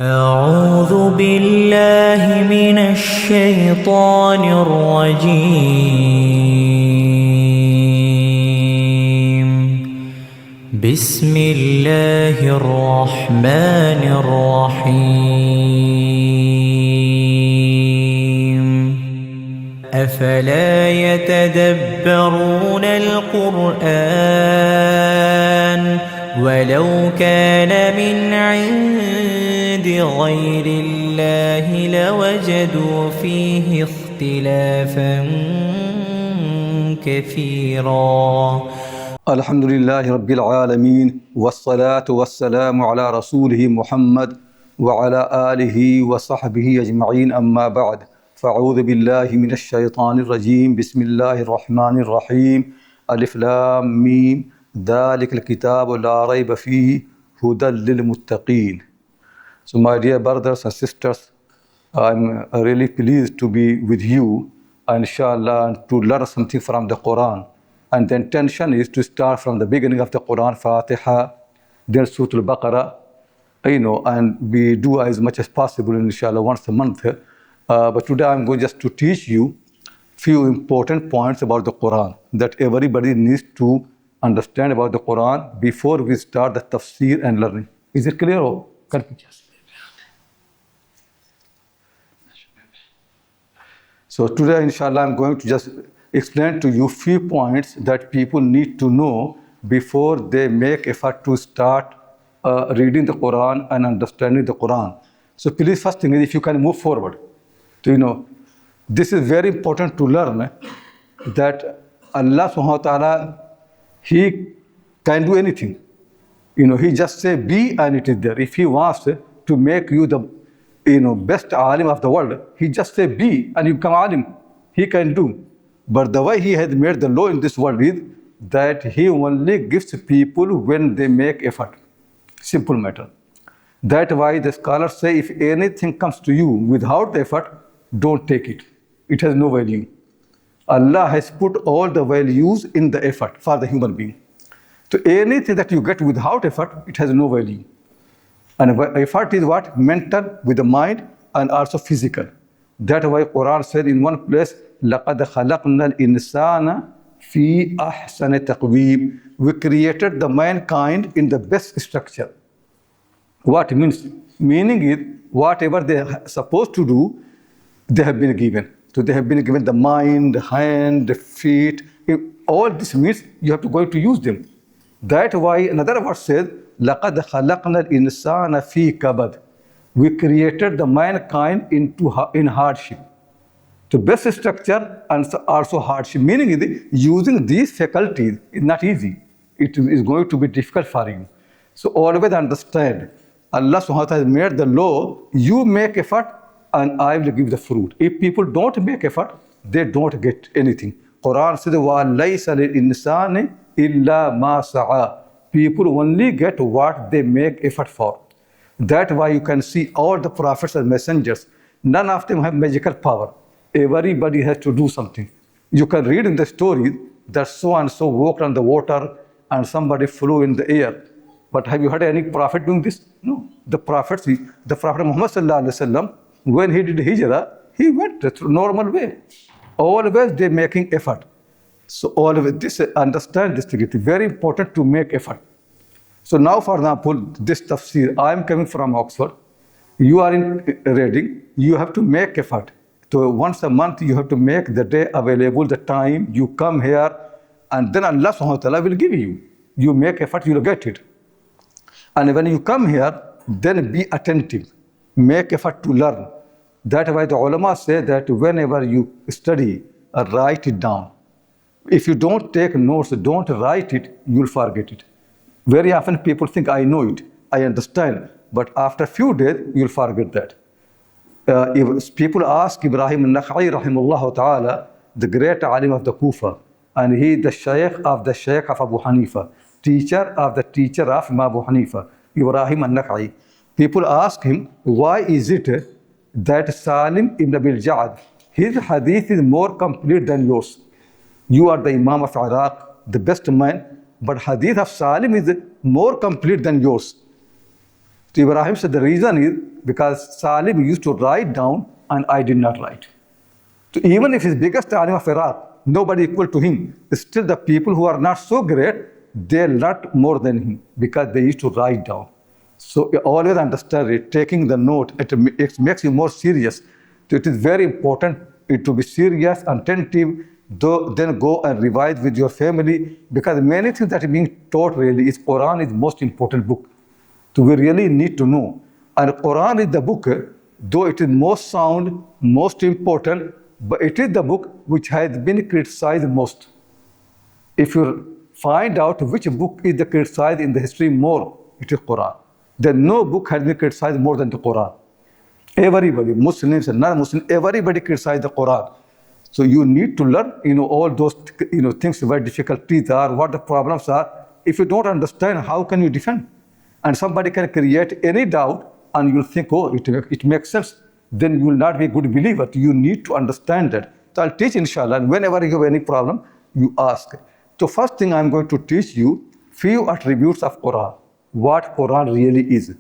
أعوذ بالله من الشيطان الرجيم بسم الله الرحمن الرحيم أفلا يتدبرون القرآن ولو كان من عند غير الله لوجدوا فيه اختلافا كثيرا. الحمد لله رب العالمين والصلاة والسلام على رسوله محمد وعلى آله وصحبه أجمعين أما بعد فأعوذ بالله من الشيطان الرجيم بسم الله الرحمن الرحيم ألف لام ميم ذلك الكتاب لا ريب فيه هدى للمتقين. So my dear brothers and sisters, I'm really pleased to be with you, inshallah, to learn something from the Quran. And the intention is to start from the beginning of the Quran, Fatiha, then Surah Al-Baqarah, and we do as much as possible, inshallah, once a month. But today I'm going just to teach you few important points about the Quran that everybody needs to understand about the Quran before we start the tafsir and learning. Is it clear? Or so today, inshallah, I'm going to just explain to you few points that people need to know before they make effort to start reading the Quran and understanding the Quran. So please, first thing is, if you can move forward, this is very important to learn that Allah subhanahu wa ta'ala, He can do anything. He just say be and it is there. If He wants to make you the best alim of the world, He just say be and you become alim. He can do. But the way He has made the law in this world is that He only gives people when they make effort. Simple matter. That's why the scholars say if anything comes to you without effort, don't take it. It has no value. Allah has put all the values in the effort for the human being. So anything that you get without effort, it has no value. And effort is what? Mental, with the mind, and also physical. That's why Quran said in one place, لَقَدْ خَلَقْنَا الْإِنسَانَ فِي أَحْسَنِ تَقْوِيمٍ. We created the mankind in the best structure. What means? Meaning is, whatever they are supposed to do, they have been given. So they have been given the mind, the hand, the feet. All this means you have to go to use them. That's why another verse says, لَقَدْ خَلَقْنَا الْإِنسَانَ فِي كَبَدٍ. We created the mankind in hardship. The best structure and also hardship. Meaning is using these faculties is not easy. It is going to be difficult for you. So always understand, Allah subhanahu wa ta'ala has made the law, you make effort and I will give the fruit. If people don't make effort, they don't get anything. Quran says, وَلَيْسَ لِلْإِنسَانِ إِلَّا مَا سَعَى. People only get what they make effort for. That's why you can see all the prophets and messengers, none of them have magical power. Everybody has to do something. You can read in the story that so and so walked on the water and somebody flew in the air. But have you heard any prophet doing this? No. The Prophet Muhammad sallallahu alaihi wasallam, when he did hijrah, he went through normal way. Always they making effort. So always this, understand this thing. It's very important to make effort. So now, for example, this tafsir, I am coming from Oxford. You are in Reading. You have to make effort. So once a month, you have to make the day available, the time you come here, and then Allah subhanahu wa ta'ala will give you. You make effort, you will get it. And when you come here, then be attentive. Make effort to learn. That's why the ulama say that whenever you study, write it down. If you don't take notes, don't write it, you'll forget it. Very often people think, I know it, I understand, but after a few days, you'll forget that. If people ask Ibrahim al-Nakhai, rahimahullah ta'ala, the great alim of the Kufa, and he the Shaykh of Abu Hanifa, teacher of the teacher of Abu Hanifa, Ibrahim al-Nakhai. People ask him, why is it that Salim ibn Abil Ja'ad, his hadith is more complete than yours? You are the Imam of Iraq, the best man, but hadith of Salim is more complete than yours. So Ibrahim said the reason is because Salim used to write down and I did not write. So even if he's biggest alim of Iraq, nobody equal to him, still the people who are not so great, they learned more than him because they used to write down. So you always understand it, taking the note, it makes you more serious. So it is very important to be serious, attentive, then go and revise with your family, because many things that are being taught really is Quran is the most important book. So we really need to know. And Quran is the book, though it is most sound, most important, but it is the book which has been criticized most. If you find out which book is the criticized in the history more, it is Quran. Then no book has been criticized more than the Quran. Everybody, Muslims and non-Muslims, everybody criticized the Quran. So you need to learn, all those, things where difficulties are, what the problems are. If you don't understand, how can you defend? And somebody can create any doubt, and you'll think, oh, it makes sense. Then you will not be a good believer. You need to understand that. So I'll teach, inshallah, and whenever you have any problem, you ask. So first thing I'm going to teach you few attributes of Quran, what Quran really is.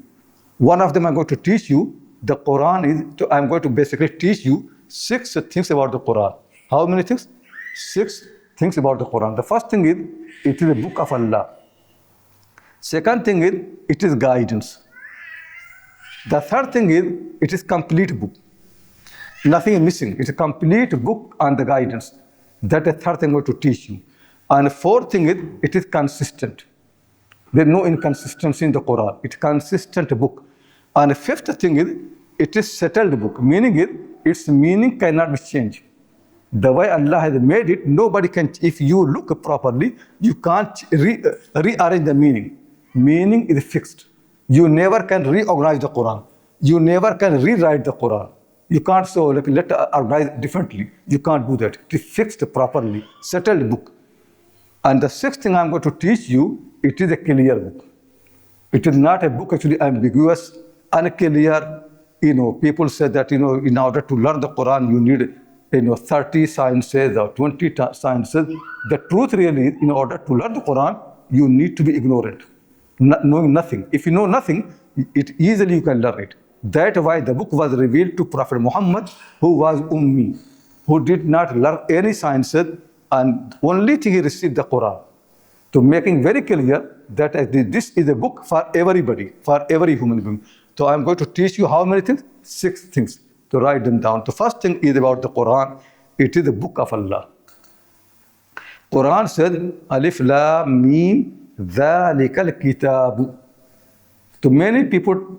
One of them I'm going to teach you, the Quran is, I'm going to basically teach you 6 things about the Quran. How many things? 6 things about the Quran. The first thing is, it is a book of Allah. Second thing is, it is guidance. The third thing is, it is complete book. Nothing is missing. It's a complete book on the guidance. That is the third thing I'm going to teach you. And the fourth thing is, it is consistent. There is no inconsistency in the Quran. It's a consistent book. And the fifth thing is, it is settled book. Meaning is, its meaning cannot be changed. The way Allah has made it, nobody can, if you look properly, you can't rearrange the meaning. Meaning is fixed. You never can reorganize the Quran. You never can rewrite the Quran. You can't say, let organize differently. You can't do that. It is fixed properly, settled book. And the sixth thing I'm going to teach you, it is a clear book. It is not a book actually ambiguous, unclear. People say that, in order to learn the Quran, you need 30 sciences or 20 sciences. The truth really is, in order to learn the Quran, you need to be ignorant, knowing nothing. If you know nothing, easily you can learn it. That's why the book was revealed to Prophet Muhammad, who was Ummi, who did not learn any sciences, and only thing he received the Quran. To making very clear that this is a book for everybody, for every human being. So I'm going to teach you how many things? 6 things. To write them down. The first thing is about the Quran. It is the book of Allah. Quran said, Alif Lam Mim Dhalikal Kitab. So many people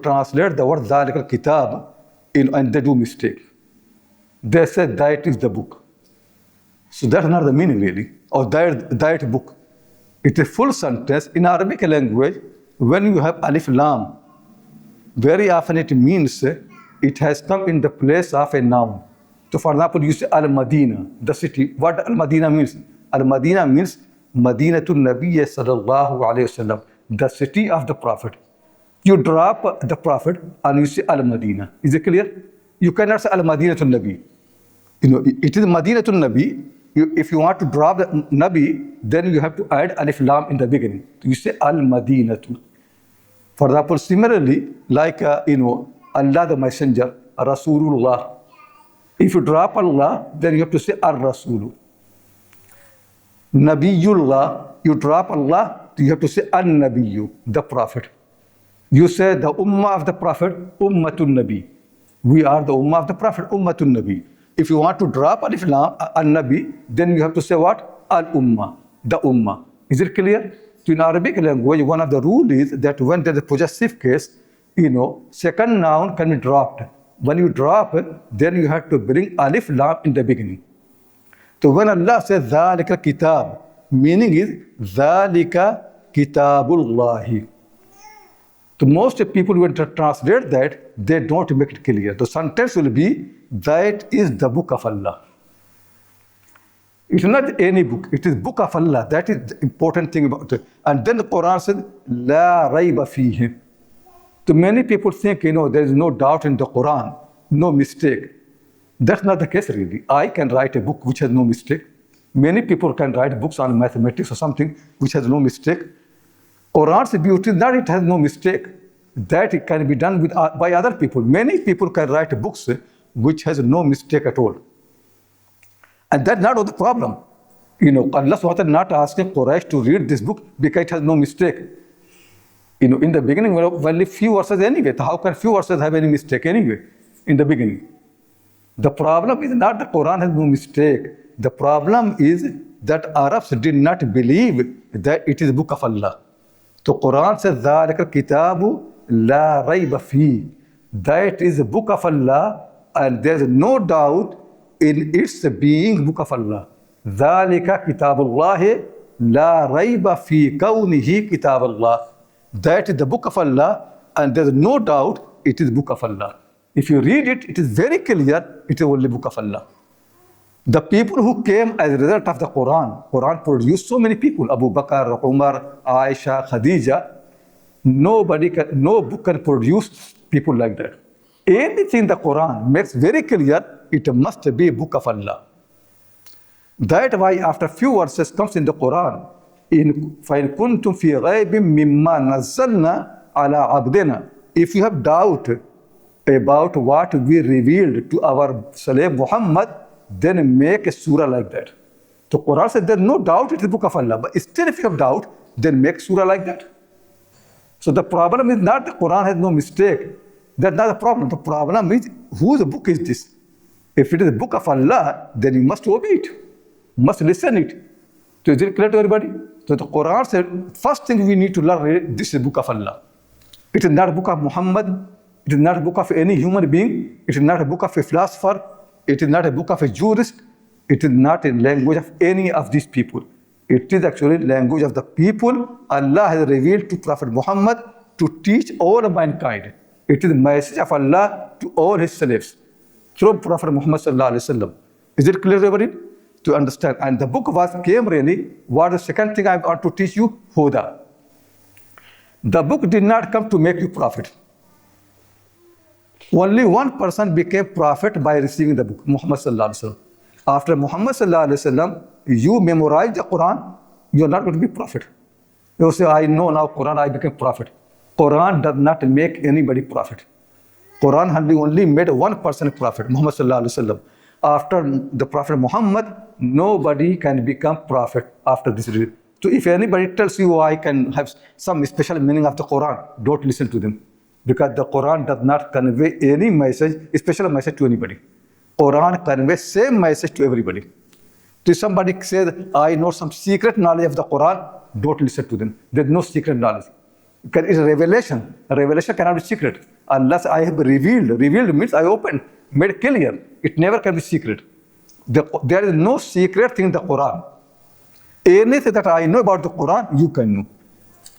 translate the word Dhalikal Kitab and they do mistake. They say that is the book. So that's not the meaning really, or that book. It's a full sentence in Arabic language. When you have Alif Lam, very often it means it has come in the place of a noun. So for example, you say Al-Madina, the city. What Al-Madina means? Al-Madina means Madinatul Nabi sallallahu alayhi wasallam, the city of the Prophet. You drop the Prophet and you say Al-Madina. Is it clear? You cannot say Al-Madinatul Nabi. It is Madinatul Nabi. If you want to drop the Nabi, then you have to add Alif Lam in the beginning. You say Al-Madinatu. For example, similarly, like, Allah the Messenger, Rasulullah. If you drop Allah, then you have to say Ar-Rasulu. Nabiyullah, you drop Allah, you have to say An-Nabiyyu, the Prophet. You say the Ummah of the Prophet, Ummatul Nabi. We are the Ummah of the Prophet, Ummatul Nabi. If you want to drop Alif Lam, An-Nabi, then you have to say what? Al-Ummah, the Ummah. Is it clear? So in Arabic language, one of the rules is that when there is a possessive case, second noun can be dropped. When you drop it, then you have to bring Alif Lam in the beginning. So when Allah says Dhalika Kitab, meaning is Dhalika Kitabullahi. So most people when to translate that, they don't make it clear. The sentence will be, that is the book of Allah. It's not any book, it is book of Allah. That is the important thing about it. And then the Quran said, La rayba fihi. So many people think, there is no doubt in the Quran, no mistake. That's not the case really. I can write a book which has no mistake. Many people can write books on mathematics or something which has no mistake. Quran's beauty is not it has no mistake. that it can be done with, by other people. Many people can write books which has no mistake at all. And that's not the problem. Allah SWT not asking Quraysh to read this book because it has no mistake. In the beginning, only few verses anyway. So how can few verses have any mistake anyway in the beginning? The problem is not the Quran has no mistake. The problem is that Arabs did not believe that it is book of Allah. So Quran says, ذَلِكَ الْكِتَابُ لَا رَيْبَ فِيهِ. That is the book of Allah, and there is no doubt in its being book of Allah. ذَلِكَ كِتَابُ اللَّهِ لَا رَيْبَ فِي كَوْنِهِ كِتَابَ اللَّهِ. That is the book of Allah, and there is no doubt it is book of Allah. If you read it, it is very clear it is only book of Allah. The people who came as a result of the Quran produced so many people, Abu Bakr, Umar, Aisha, Khadija. No book can produce people like that. Anything the Quran makes very clear, it must be a book of Allah. That's why after few verses comes in the Quran, فَإِن كُنْتُمْ فِي غَيْبٍ مِّمَّا نَزَّلْنَا عَلَىٰ عَبْدِنَا. If you have doubt about what we revealed to our slave Muhammad, then make a surah like that. So Quran says there's no doubt it is the book of Allah, but still if you have doubt, then make surah like that. So the problem is not the Quran has no mistake. That's not the problem. The problem is whose book is this? If it is the book of Allah, then you must obey it, must listen it. So is it clear to everybody? So the Quran said, first thing we need to learn, this is the book of Allah. It is not a book of Muhammad. It is not a book of any human being. It is not a book of a philosopher. It is not a book of a jurist. It is not a language of any of these people. It is actually language of the people Allah has revealed to Prophet Muhammad to teach all of mankind. It is the message of Allah to all his slaves through Prophet Muhammad sallallahu alaihi wasallam. Is it clear to everybody? To understand. And the book came really, what the second thing I want to teach you, Huda. The book did not come to make you prophet. Only one person became prophet by receiving the book, Muhammad sallallahu alaihi wasallam. After Muhammad sallallahu alaihi wasallam, you memorize the Quran, you are not going to be prophet. You say, I know now Quran, I became prophet. Quran does not make anybody prophet. Quran has only made one person prophet, Muhammad sallallahu alaihi wasallam. After the Prophet Muhammad, nobody can become prophet after this. So if anybody tells you, I can have some special meaning of the Quran, don't listen to them. Because the Quran does not convey any message, special message to anybody. Quran conveys same message to everybody. If somebody says, I know some secret knowledge of the Quran, don't listen to them. There's no secret knowledge. Because it's a revelation. A revelation cannot be secret. Unless I have revealed. Revealed means I opened, made clear. It never can be secret. There is no secret thing in the Quran. Anything that I know about the Quran, you can know.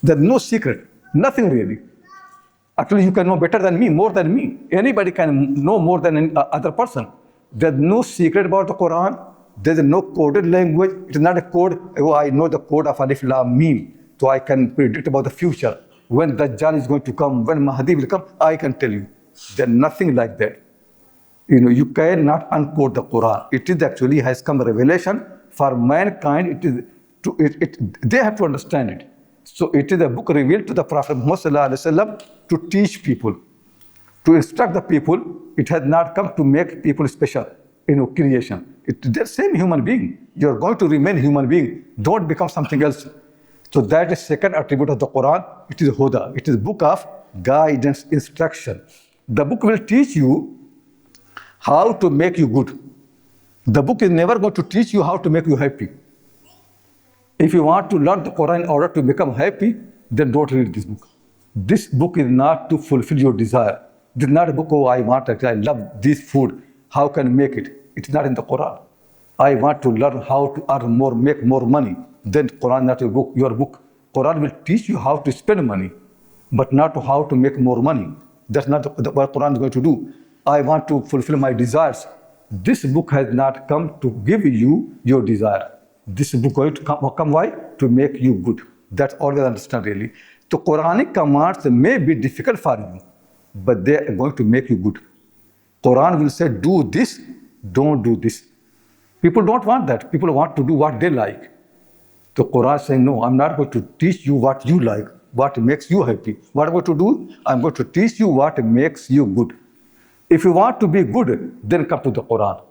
There's no secret. Nothing really. Actually, you can know better than me, more than me. Anybody can know more than any other person. There's no secret about the Quran. There's no coded language. It is not a code. Oh, I know the code of Alif Lam Mim, so I can predict about the future. When Dajjal is going to come, when Mahdi will come, I can tell you. There's nothing like that. You cannot uncode the Quran. It is actually has come revelation for mankind. They have to understand it. So it is a book revealed to the Prophet Muhammad sallallahu alaihi wasallam to teach people, to instruct the people. It has not come to make people special, creation. They're the same human being. You're going to remain human being. Don't become something else. So that is second attribute of the Quran. It is Huda. It is book of guidance, instruction. The book will teach you how to make you good. The book is never going to teach you how to make you happy. If you want to learn the Quran in order to become happy, then don't read this book. This book is not to fulfill your desire. This is not a book, oh, I love this food. How can I make it? It's not in the Quran. I want to learn how to earn more, make more money. Then Quran is not your book. Quran will teach you how to spend money, but not how to make more money. That's not what Quran is going to do. I want to fulfill my desires. This book has not come to give you your desire. This book is going to come why? To make you good. That's all we understand really. So Quranic commands may be difficult for you, but they are going to make you good. Quran will say, do this, don't do this. People don't want that. People want to do what they like. So Quran is saying, no, I'm not going to teach you what you like. what makes you happy. What I'm going to do? I'm going to teach you what makes you good. If you want to be good, then come to the Quran.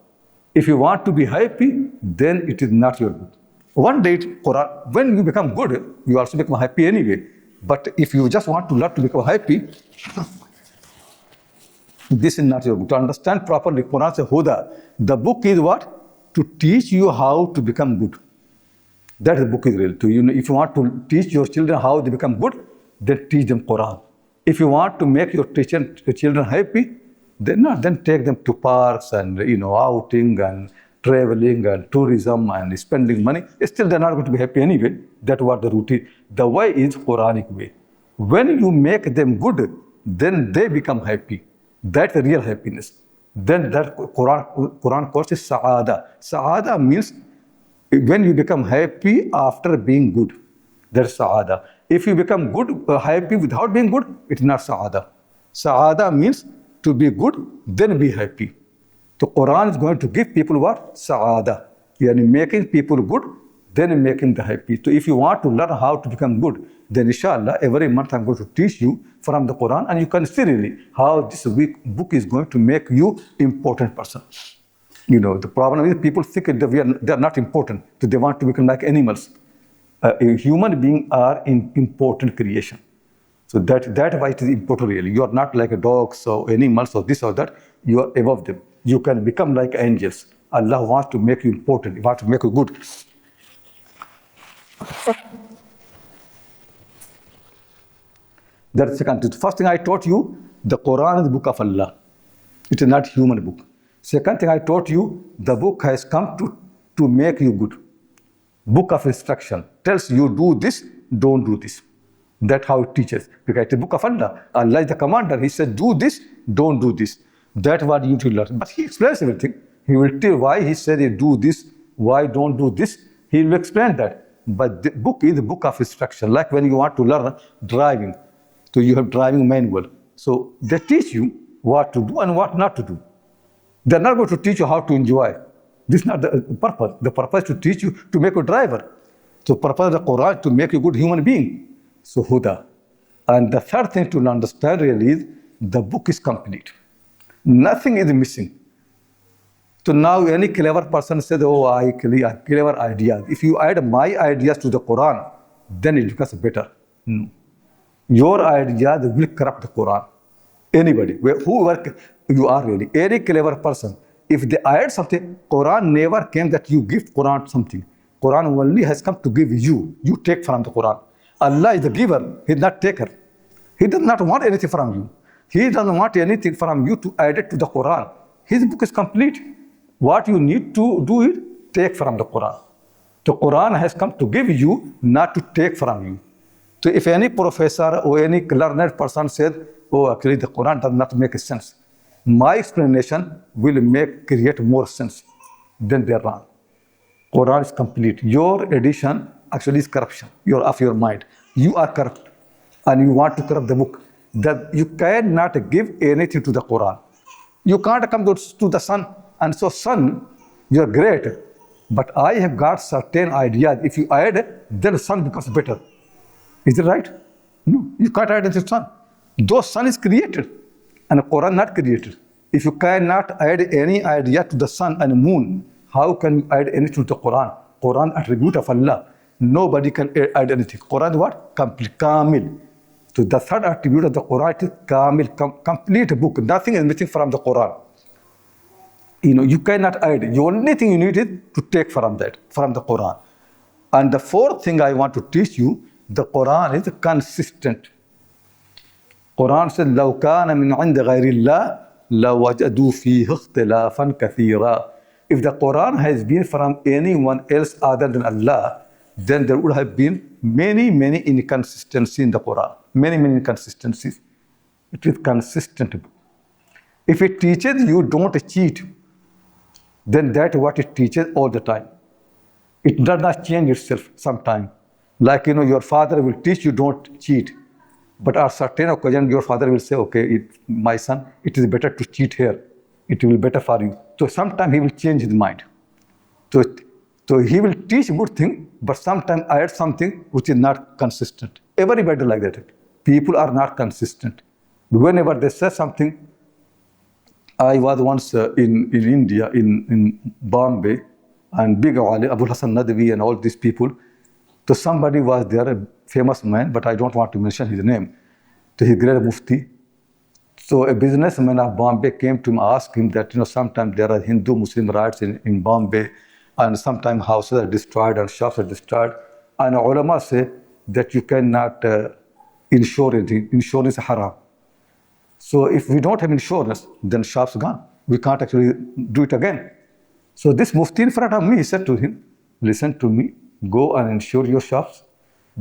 If you want to be happy, then it is not your good. One day, Quran, when you become good, you also become happy anyway. But if you just want to learn to become happy, this is not your good. To understand properly, Quran says Huda. The book is what? To teach you how to become good. That the book is real. If you want to teach your children how to become good, then teach them Quran. If you want to make your children happy, then take them to parks and outing and traveling and tourism and spending money. Still, they're not going to be happy anyway. That's what the routine. The way is Quranic way. When you make them good, then they become happy. That's the real happiness. Then that Quran calls it Sa'ada. Sa'ada means when you become happy after being good. That's Sa'ada. If you become good, happy without being good, it's not Sa'ada. Sa'ada means to be good, then be happy. So Quran is going to give people what? Sa'ada. Yani making people good, then making them happy. So if you want to learn how to become good, then inshallah, every month I'm going to teach you from the Quran, and you can see really how this book is going to make you important person. The problem is people think that they are not important, so they want to become like animals. Human beings are in important creation. So that's why it is important really. You are not like a dog or animals or this or that. You are above them. You can become like angels. Allah wants to make you important. He wants to make you good. That's the second thing. First thing I taught you, the Quran is the book of Allah. It is not human book. Second thing I taught you, the book has come to make you good. Book of instruction tells you do this, don't do this. That's how it teaches. Because it's the book of Allah. Allah is the commander. He said, do this, don't do this. That's what you need to learn. But he explains everything. He will tell why he said do this, why don't do this. He will explain that. But the book is the book of instruction. Like when you want to learn driving. So you have driving manual. So they teach you what to do and what not to do. They're not going to teach you how to enjoy. This is not the purpose. The purpose is to teach you to make a driver. So purpose of the Quran is to make you a good human being. So Huda. And the third thing to understand really is the book is complete. Nothing is missing. So now any clever person says, oh, I have clever ideas. If you add my ideas to the Quran, then it becomes better. No. Your ideas will corrupt the Quran. Anybody, whoever you are really, any clever person, if they add something, Quran never came that you give Quran something. Quran only has come to give you. You take from the Quran. Allah is the giver. He is not taker. He does not want anything from you. He doesn't want anything from you to add it to the Quran. His book is complete. What you need to do is take from the Quran. The Quran has come to give you, not to take from you. So if any professor or any learned person said, oh, actually the Quran does not make sense, my explanation will create more sense. Then they are wrong. Quran is complete. Your edition actually is corruption. You're of your mind. You are corrupt and you want to corrupt the book. That you cannot give anything to the Quran. You can't come to the sun and so sun, you're great. But I have got certain ideas. If you add, then sun becomes better. Is it right? No, you can't add to the sun. Though sun is created and Quran not created. If you cannot add any idea to the sun and moon, how can you add anything to the Quran? Quran attribute of Allah. Nobody can add anything. Quran is what? Complete, kamil. So the third attribute of the Quran is kamil, complete book. Nothing is missing from the Quran. You cannot add. The only thing you need is to take from that, from the Quran. And the fourth thing I want to teach you, the Quran is consistent. Quran says, لو كان من عند غير الله لوجدوا فيه اختلافا كثيرا. If the Quran has been from anyone else other than Allah, then there would have been many inconsistencies in the Quran. Many inconsistencies. It is consistent. If it teaches you don't cheat, then that's what it teaches all the time. It does not change itself sometime. Like, your father will teach you don't cheat. But at certain occasion, your father will say, okay, my son, it is better to cheat here. It will be better for you. So sometime he will change his mind. So So he will teach good thing, but sometimes add something which is not consistent. Everybody like that. People are not consistent. Whenever they say something, I was once in India, in Bombay, and big Ali, Abu Hassan Nadwi and all these people. So somebody was there, a famous man, but I don't want to mention his name. So he great Mufti. So a businessman of Bombay came to him, asked him that, sometimes there are Hindu-Muslim riots in Bombay, and sometimes houses are destroyed and shops are destroyed. And ulama say that you cannot insure anything. Insurance is haram. So if we don't have insurance, then shops gone. We can't actually do it again. So this Mufti in front of me, he said to him, listen to me, go and insure your shops,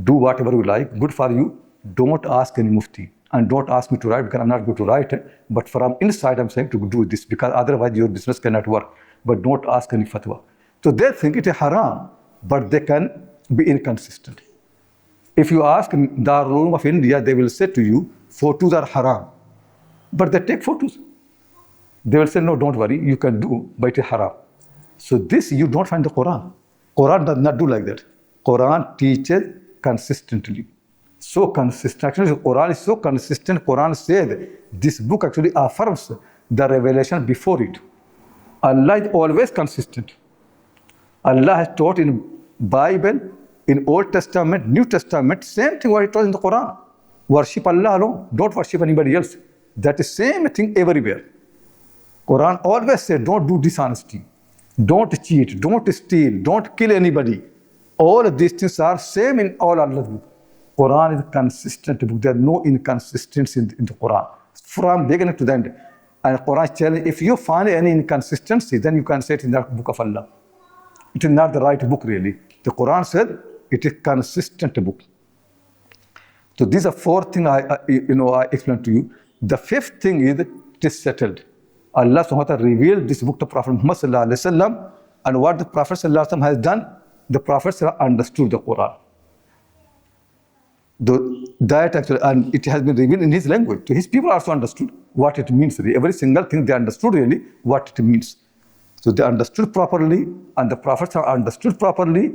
do whatever you like, good for you. Don't ask any Mufti. And don't ask me to write because I'm not going to write it. But from inside, I'm saying to do this because otherwise your business cannot work. But don't ask any fatwa. So they think it is haram, but they can be inconsistent. If you ask the Darul Uloom of India, they will say to you, photos are haram. But they take photos. They will say, no, don't worry, you can do, but it is haram. So this you don't find the Quran. Quran does not do like that. Quran teaches consistently. So consistent. Actually, the Quran is so consistent. Quran says this book actually affirms the revelation before it. Allah is always consistent. Allah has taught in Bible, in Old Testament, New Testament, same thing what it was in the Quran. Worship Allah alone. Don't worship anybody else. That is same thing everywhere. Quran always said, don't do dishonesty. Don't cheat. Don't steal. Don't kill anybody. All of these things are same in all Allah's book. Quran is a consistent book. There are no inconsistency in the Quran. From beginning to the end. And Quran is telling, if you find any inconsistency, then you can say it in the book of Allah. It is not the right book really. The Quran said it is consistent book. So these are four things I explained to you. The fifth thing is it is settled. Allah subhanahu wa ta'ala revealed this book to Prophet Muhammad sallallahu alaihi wasallam, and what the Prophet sallallahu alaihi wasallam has done, the Prophet understood the Quran. That actually, and it has been revealed in his language. So his people also understood what it means. Every single thing they understood really what it means. So they understood properly, and the Prophets have understood properly.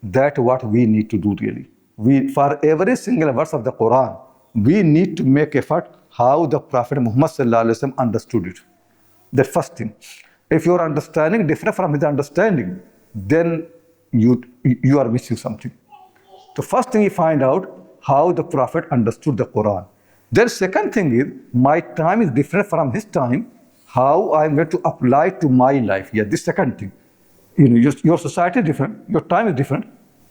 That what we need to do really. For every single verse of the Quran, we need to make effort how the Prophet Muhammad sallallahu alaihi wasallam understood it. The first thing. If your understanding different from his understanding, then you are missing something. The first thing you find out how the Prophet understood the Quran. Then second thing is, my time is different from his time, how I'm going to apply to my life. Yeah, this second thing. Your society is different, your time is different.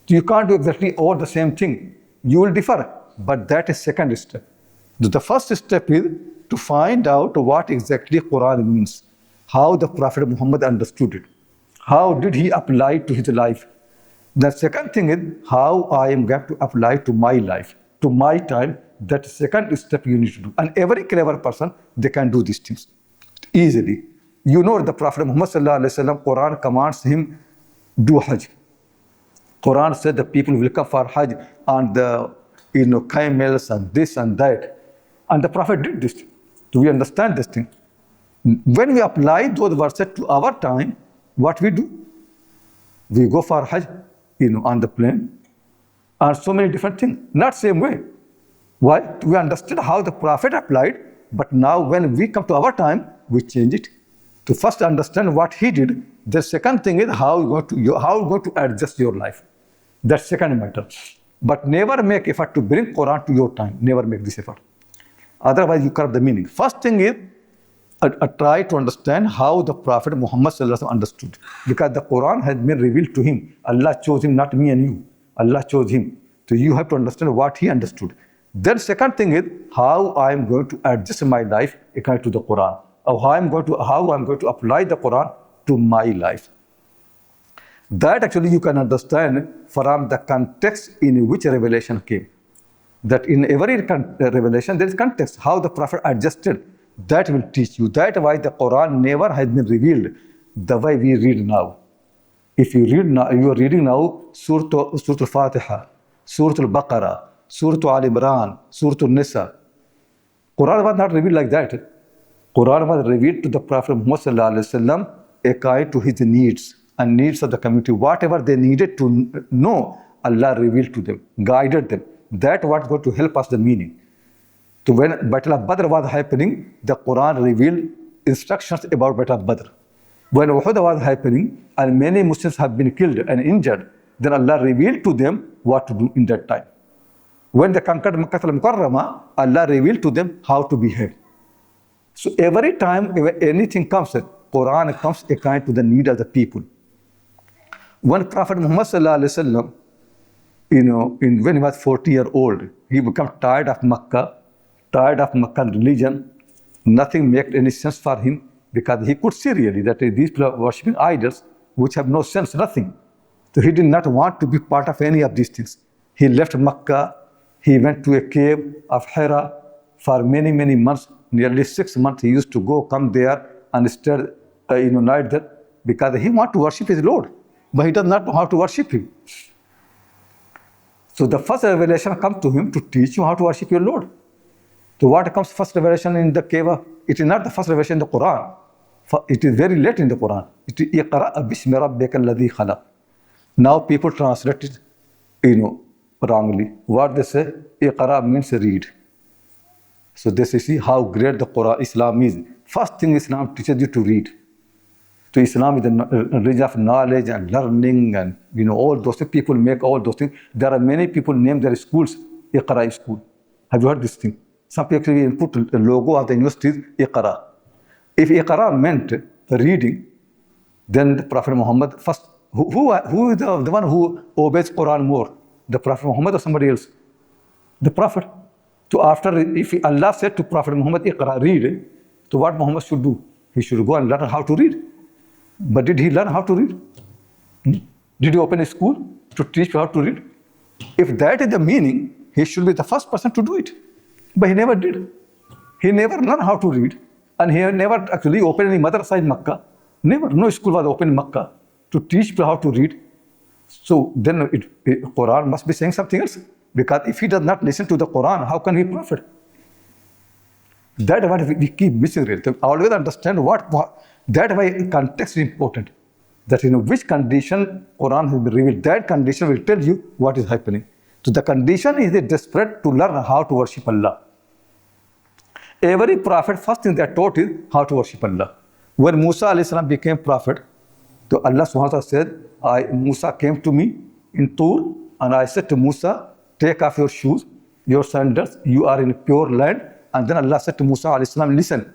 So you can't do exactly all the same thing. You will differ, but that is second step. The first step is to find out what exactly Quran means, how the Prophet Muhammad understood it, how did he apply to his life. The second thing is how I am going to apply to my life, to my time. That second step you need to do. And every clever person, they can do these things easily. The Prophet Muhammad sallallahu alaihi wasallam, Quran commands him do Hajj. Quran said the people will come for Hajj on the camels and this and that. And the Prophet did this. Do we understand this thing? When we apply those verses to our time, what we do? We go for Hajj, on the plane, and so many different things. Not same way. Why? We understood how the Prophet applied, but now when we come to our time, we change it. To first understand what he did, the second thing is how you're going to adjust your life. That's second matter. But never make effort to bring Quran to your time. Never make this effort. Otherwise, you corrupt the meaning. First thing is, try to understand how the Prophet Muhammad sallallahu alaihi wasallam understood. Because the Quran has been revealed to him. Allah chose him, not me and you. Allah chose him. So you have to understand what he understood. Then second thing is how I am going to adjust my life according to the Quran. Or how I'm going to apply the Quran to my life. That actually you can understand from the context in which revelation came. That in every revelation there is context, how the Prophet adjusted. That will teach you. That's why the Quran never has been revealed the way we read now. If you read now, you are reading now Surah Al-Fatiha, Surah Al-Baqarah, Surah Al-Imran, Surah al-Nisa. Quran was not revealed like that. Quran was revealed to the Prophet Muhammad sallallahu alaihi wasallam according to his needs and needs of the community. Whatever they needed to know, Allah revealed to them, guided them. That was going to help us the meaning. So when Battle of Badr was happening, the Quran revealed instructions about Battle of Badr. When Uhud was happening and many Muslims have been killed and injured, then Allah revealed to them what to do in that time. When they conquered Makkah al-Mukarramah, Allah revealed to them how to behave. So every time anything comes, Quran comes according to the need of the people. When Prophet Muhammad sallallahu alaihi wasallam, when he was 40-years old, he became tired of Makkah religion. Nothing made any sense for him because he could see really that these people are worshipping idols which have no sense, nothing. So he did not want to be part of any of these things. He left Makkah. He went to a cave of Hira for many, many months, nearly 6 months. He used to come there and stay night there because he wanted to worship his Lord, but he does not know how to worship him. So the first revelation comes to him to teach you how to worship your Lord. So what comes first revelation in the cave? It is not the first revelation in the Quran. It is very late in the Quran. It is Iqra bismi rabbika alladhi khalaq. Now people translate it, wrongly. What they say, Iqra means read. So this is see how great the Quran, Islam is. First thing Islam teaches you to read. So Islam is the religion of knowledge and learning and all those things. People make all those things. There are many people name their schools Iqra school. Have you heard this thing? Some people even put the logo of the university Iqra. If Iqra meant reading, then the Prophet Muhammad first, who is the one who obeys Quran more? The Prophet Muhammad or somebody else? The Prophet. So after, if Allah said to Prophet Muhammad, Iqra, read, so what Muhammad should do? He should go and learn how to read. But did he learn how to read? Did he open a school to teach how to read? If that is the meaning, he should be the first person to do it. But he never did. He never learned how to read. And he never actually opened any madrasa in Makkah. Never. No school was open in Makkah to teach people how to read. So then Quran must be saying something else. Because if he does not listen to the Quran, how can he profit? That is what we keep missing. Really. Always understand that why context is important. That which condition Quran has been revealed. That condition will tell you what is happening. So the condition is desperate to learn how to worship Allah. Every prophet, first thing they are taught is how to worship Allah. When Musa alayhi salam became prophet, so Allah subhanahu wa ta'ala said, Musa came to me in Tur, and I said to Musa, take off your shoes, your sandals, you are in a pure land. And then Allah said to Musa alayhi salam, listen,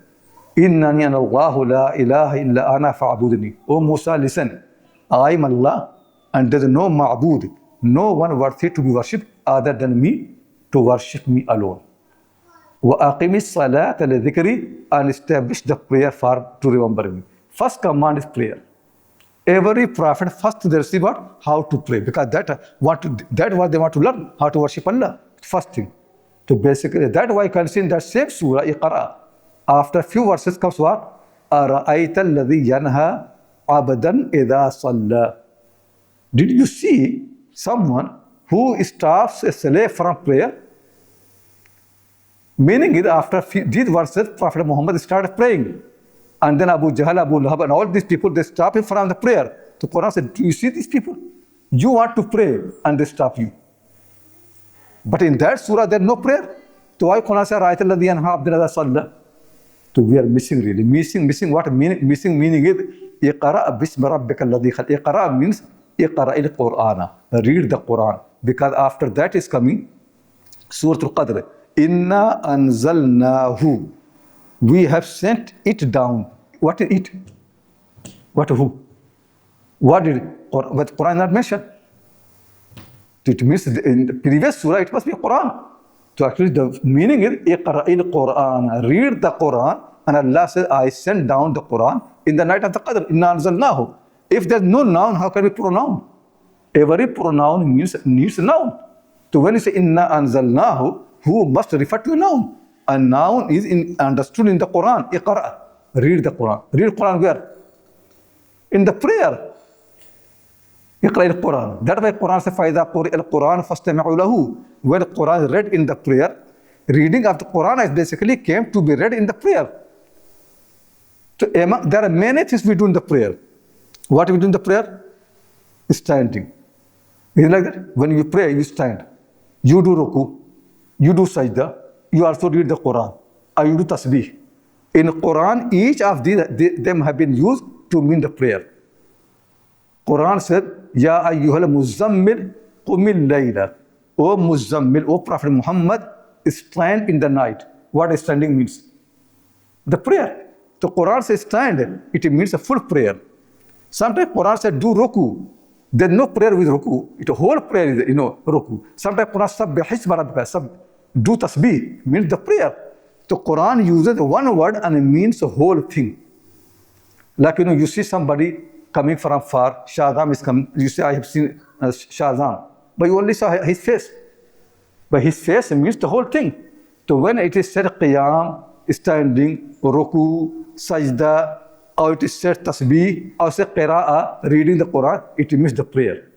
Innani ana Allahu la ilaha illa ana fa'budni. Oh Musa, listen, I am Allah, and there is no ma'bud, no one worthy to be worshipped other than me, to worship me alone. وَأَقِمِ الصَّلَاةَ لِذِكْرِ, and establish the prayer to remember me. First command is prayer. Every prophet first they receive how to pray, because that what they want to learn, how to worship Allah. First thing. So basically, that's why you can see in that same surah, Iqra, after a few verses comes what? أَرَأَيْتَ الَّذِي يَنْهَى عَبْدًا إِذَا صَلَّى. Did you see someone who stops a slave from prayer? Meaning is after these verses, Prophet Muhammad started praying. And then Abu Jahl, Abu Lahab, and all these people, they stop him from the prayer. So Quran said, do you see these people? You want to pray, and they stop you. But in that surah, there is no prayer. So why Quran said, Ra'ayta alladhi yanha abdan idha salla? So we are missing really. Missing what meaning? Missing meaning is, Iqra bismi rabbika alladhi khalaq. Iqra means, Iqra il-Qur'ana. Read the Quran. Because after that is coming, Surah Al-Qadr. Inna anzalnahu. We have sent it down. What is it? What who? What did what Quran not mention? It means in the previous surah it must be Quran. So actually the meaning is Iqra il-Quran. Read the Quran, and Allah says, I sent down the Quran in the night of the Qadr. Inna anzalnahu. If there's no noun, how can we pronoun? Every pronoun needs a noun. So when you say Inna anzalnahu, who must refer to a noun? A noun is understood in the Quran. Iqra. Read the Quran. Read Quran where? In the prayer. Iqra al-Quran. That's why Quran says, فَإِذَا قُرِئَ الْقُرْآنُ فَاسْتَمِعُوا لَهُ. When Quran is read in the prayer, reading of the Quran is basically came to be read in the prayer. So there are many things we do in the prayer. What we do in the prayer? Standing. Is it like that? When you pray, you stand. You do ruku, you do sajda, you also read the Quran, or you do tasbih. In Quran, each of them have been used to mean the prayer. Quran said, Ya ayyuhal muzammil qumil layla. O Muzammil, O Prophet Muhammad, stand in the night. What standing means? The prayer. The Quran says stand, it means a full prayer. Sometimes Quran said do ruku. There's no prayer with ruku. It's a whole prayer is, ruku. Sometimes Quran said do tasbih, means the prayer. The Quran uses one word and it means the whole thing. Like, you see somebody coming from far, Shazam is coming. You say, I have seen Shazam. But you only saw his face. But his face means the whole thing. So when it is said qiyam, standing, ruku, sajda, or it is said tasbih, or say qira'ah, reading the Quran, it means the prayer.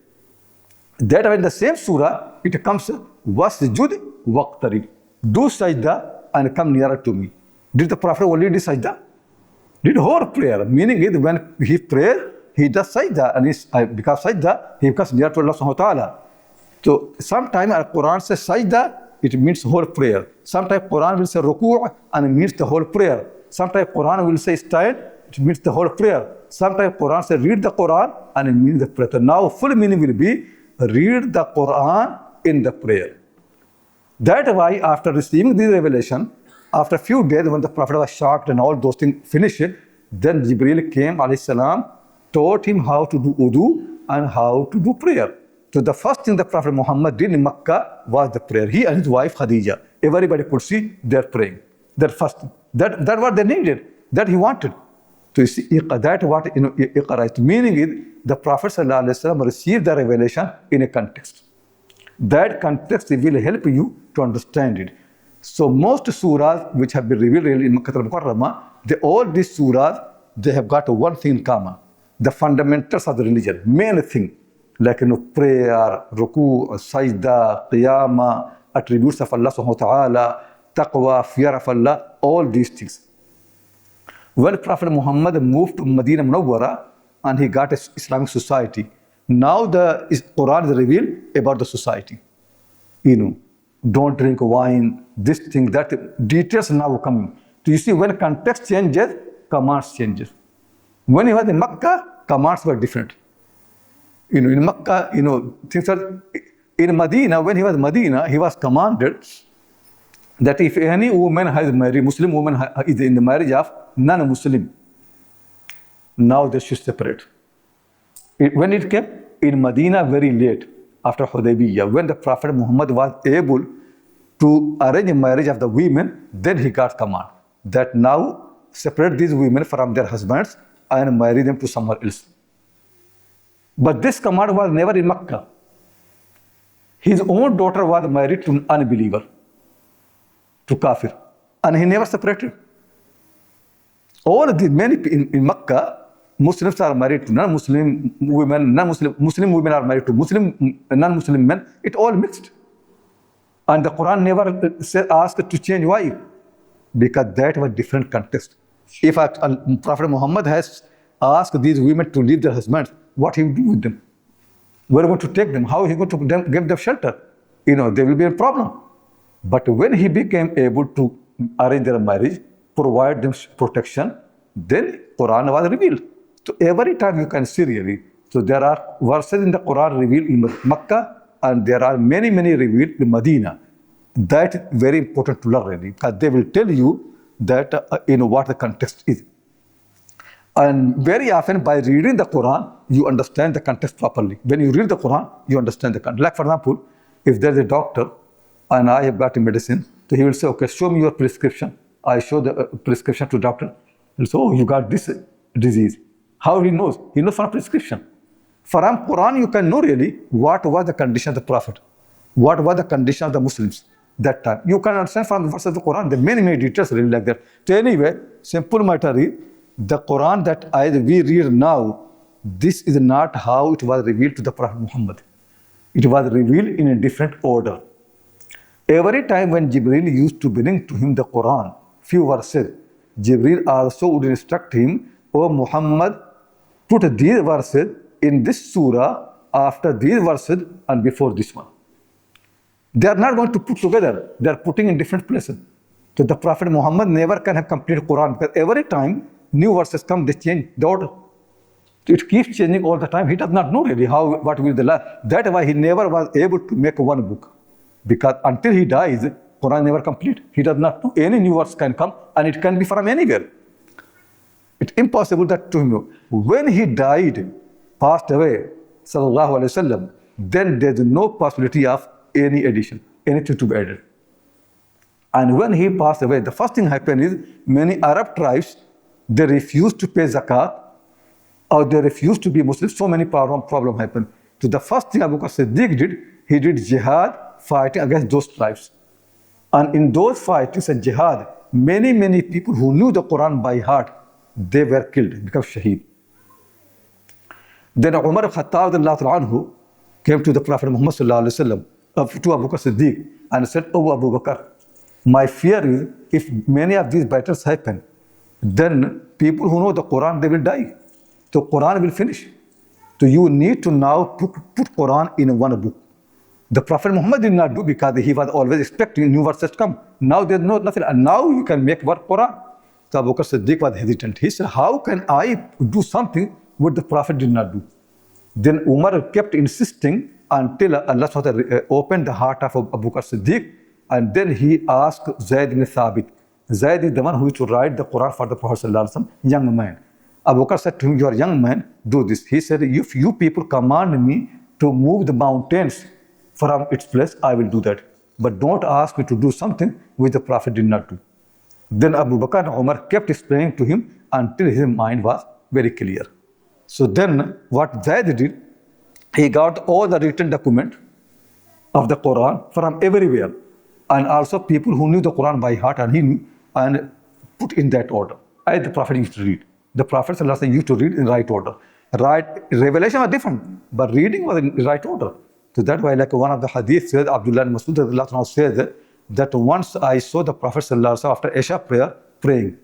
That way in the same surah, it comes, wasjud waqtarib. Do sajda and come nearer to me. Did the Prophet only do sajda? Did whole prayer. Meaning is when he prays, he does sajda, and because sajda, he becomes near to Allah subhanahu wa ta'ala. So sometimes Quran says sajda, it means whole prayer. Sometimes Quran will say ruku' and it means the whole prayer. Sometimes Quran will say stand, it means the whole prayer. Sometimes Quran says read the Quran and it means the prayer. So now full meaning will be read the Quran in the prayer. That's why after receiving this revelation, after a few days when the Prophet was shocked and all those things finished, then Jibreel came, alayhi salam, taught him how to do wudu and how to do prayer. So the first thing the Prophet Muhammad did in Makkah was the prayer. He and his wife Khadija. Everybody could see they're praying. That first thing. That what they needed. That he wanted. So you see, that what Iqra is. Meaning is the Prophet ﷺ received the revelation in a context. That context will help you to understand it. So most surahs which have been revealed in Makkah al-Mukarramah, all these surahs, they have got one thing in common. The fundamentals of the religion, main thing. Like prayer, ruku, sajda, qiyamah, attributes of Allah subhanahu wa ta'ala, taqwa, fear of Allah, all these things. When Prophet Muhammad moved to Medina Munawwara and he got an Islamic society, now the Quran is revealed about the society. Don't drink wine, this thing, that, details now coming. So you see, when context changes, commands changes. When he was in Makkah, commands were different. In Makkah, things are, in Medina, when he was in Medina, he was commanded that if any woman has married, Muslim woman is in the marriage of non-Muslim, now they should separate. When it came in Medina very late, after Hudaybiyah, when the Prophet Muhammad was able to arrange a marriage of the women, then he got command that now separate these women from their husbands and marry them to someone else. But this command was never in Makkah. His own daughter was married to an unbeliever, to kafir, and he never separated. All of these, many in Makkah, Muslims are married to non-Muslim women, Muslim women are married to non-Muslim men. It all mixed. And the Quran never asked to change. Why? Because that was different context. If Prophet Muhammad has asked these women to leave their husbands, what he will do with them? Where are going to take them? How is he going to give them shelter? There will be a problem. But when he became able to arrange their marriage, provide them protection, then Quran was revealed. So every time you can see really. So there are verses in the Quran revealed in Makkah and there are many revealed in Medina. That is very important to learn really, because they will tell you that what the context is. And very often by reading the Quran, you understand the context properly. When you read the Quran, you understand the context. Like for example, if there is a doctor and I have got a medicine, so he will say, okay, show me your prescription. I show the prescription to doctor. He'll say, oh, you got this disease. How he knows? He knows from prescription. From Quran, you can know really what was the condition of the Prophet. What was the condition of the Muslims that time. You can understand from the verses of the Quran. There are many details really like that. So anyway, simple matter is, the Quran that we read now, this is not how it was revealed to the Prophet Muhammad. It was revealed in a different order. Every time when Jibreel used to bring to him the Quran, few verses, Jibreel also would instruct him, O Muhammad, put these verses in this surah after these verses and before this one. They are not going to put together. They are putting in different places. So the Prophet Muhammad never can have completed Quran because every time new verses come, they change the order. It keeps changing all the time. He does not know really what will be the last. That's why he never was able to make one book. Because until he dies, Quran never complete. He does not know. Any new verse can come and it can be from anywhere. It's impossible that to him. When he died, passed away, sallallahu alaihi wasallam, then there's no possibility of any addition, anything to be added. And when he passed away, the first thing happened is many Arab tribes, they refused to pay zakat or they refused to be Muslims. So many problem happened. So the first thing Abu Bakr Siddiq did, he did jihad fighting against those tribes. And in those fightings and jihad, many people who knew the Quran by heart, they were killed, become shaheed. Then Umar al-Khattab anhu came to the Prophet Muhammad sallallahu alaihi wasallam, to Abu Bakr Siddiq, and said, "Oh Abu Bakr, my fear is if many of these battles happen, then people who know the Quran, they will die. So Quran will finish. So you need to now put Quran in one book." The Prophet Muhammad did not do because he was always expecting new verses to come. Now there's nothing, and now you can make one Quran. So Abu Bakr Siddiq was hesitant. He said, "How can I do something what the Prophet did not do?" Then Umar kept insisting until Allah opened the heart of Abu Bakr Siddiq, and then he asked Zayd ibn Thabit. Zayd is the one who used to write the Quran for the Prophet sallallahu alaihi wasallam, young man. Abu Bakr said to him, "You are a young man, do this." He said, "If you people command me to move the mountains from its place, I will do that. But don't ask me to do something which the Prophet did not do." Then Abu Bakr and Umar kept explaining to him until his mind was very clear. So then what Zayd did, he got all the written document of the Quran from everywhere, and also people who knew the Quran by heart, and he knew, and put in that order as the Prophet used to read. The Prophet used to read in right order. Right, revelation was different, but reading was in right order. So that's why, like one of the hadith says, Abdullah ibn Mas'ud says that once I saw the Prophet after Isha prayer praying.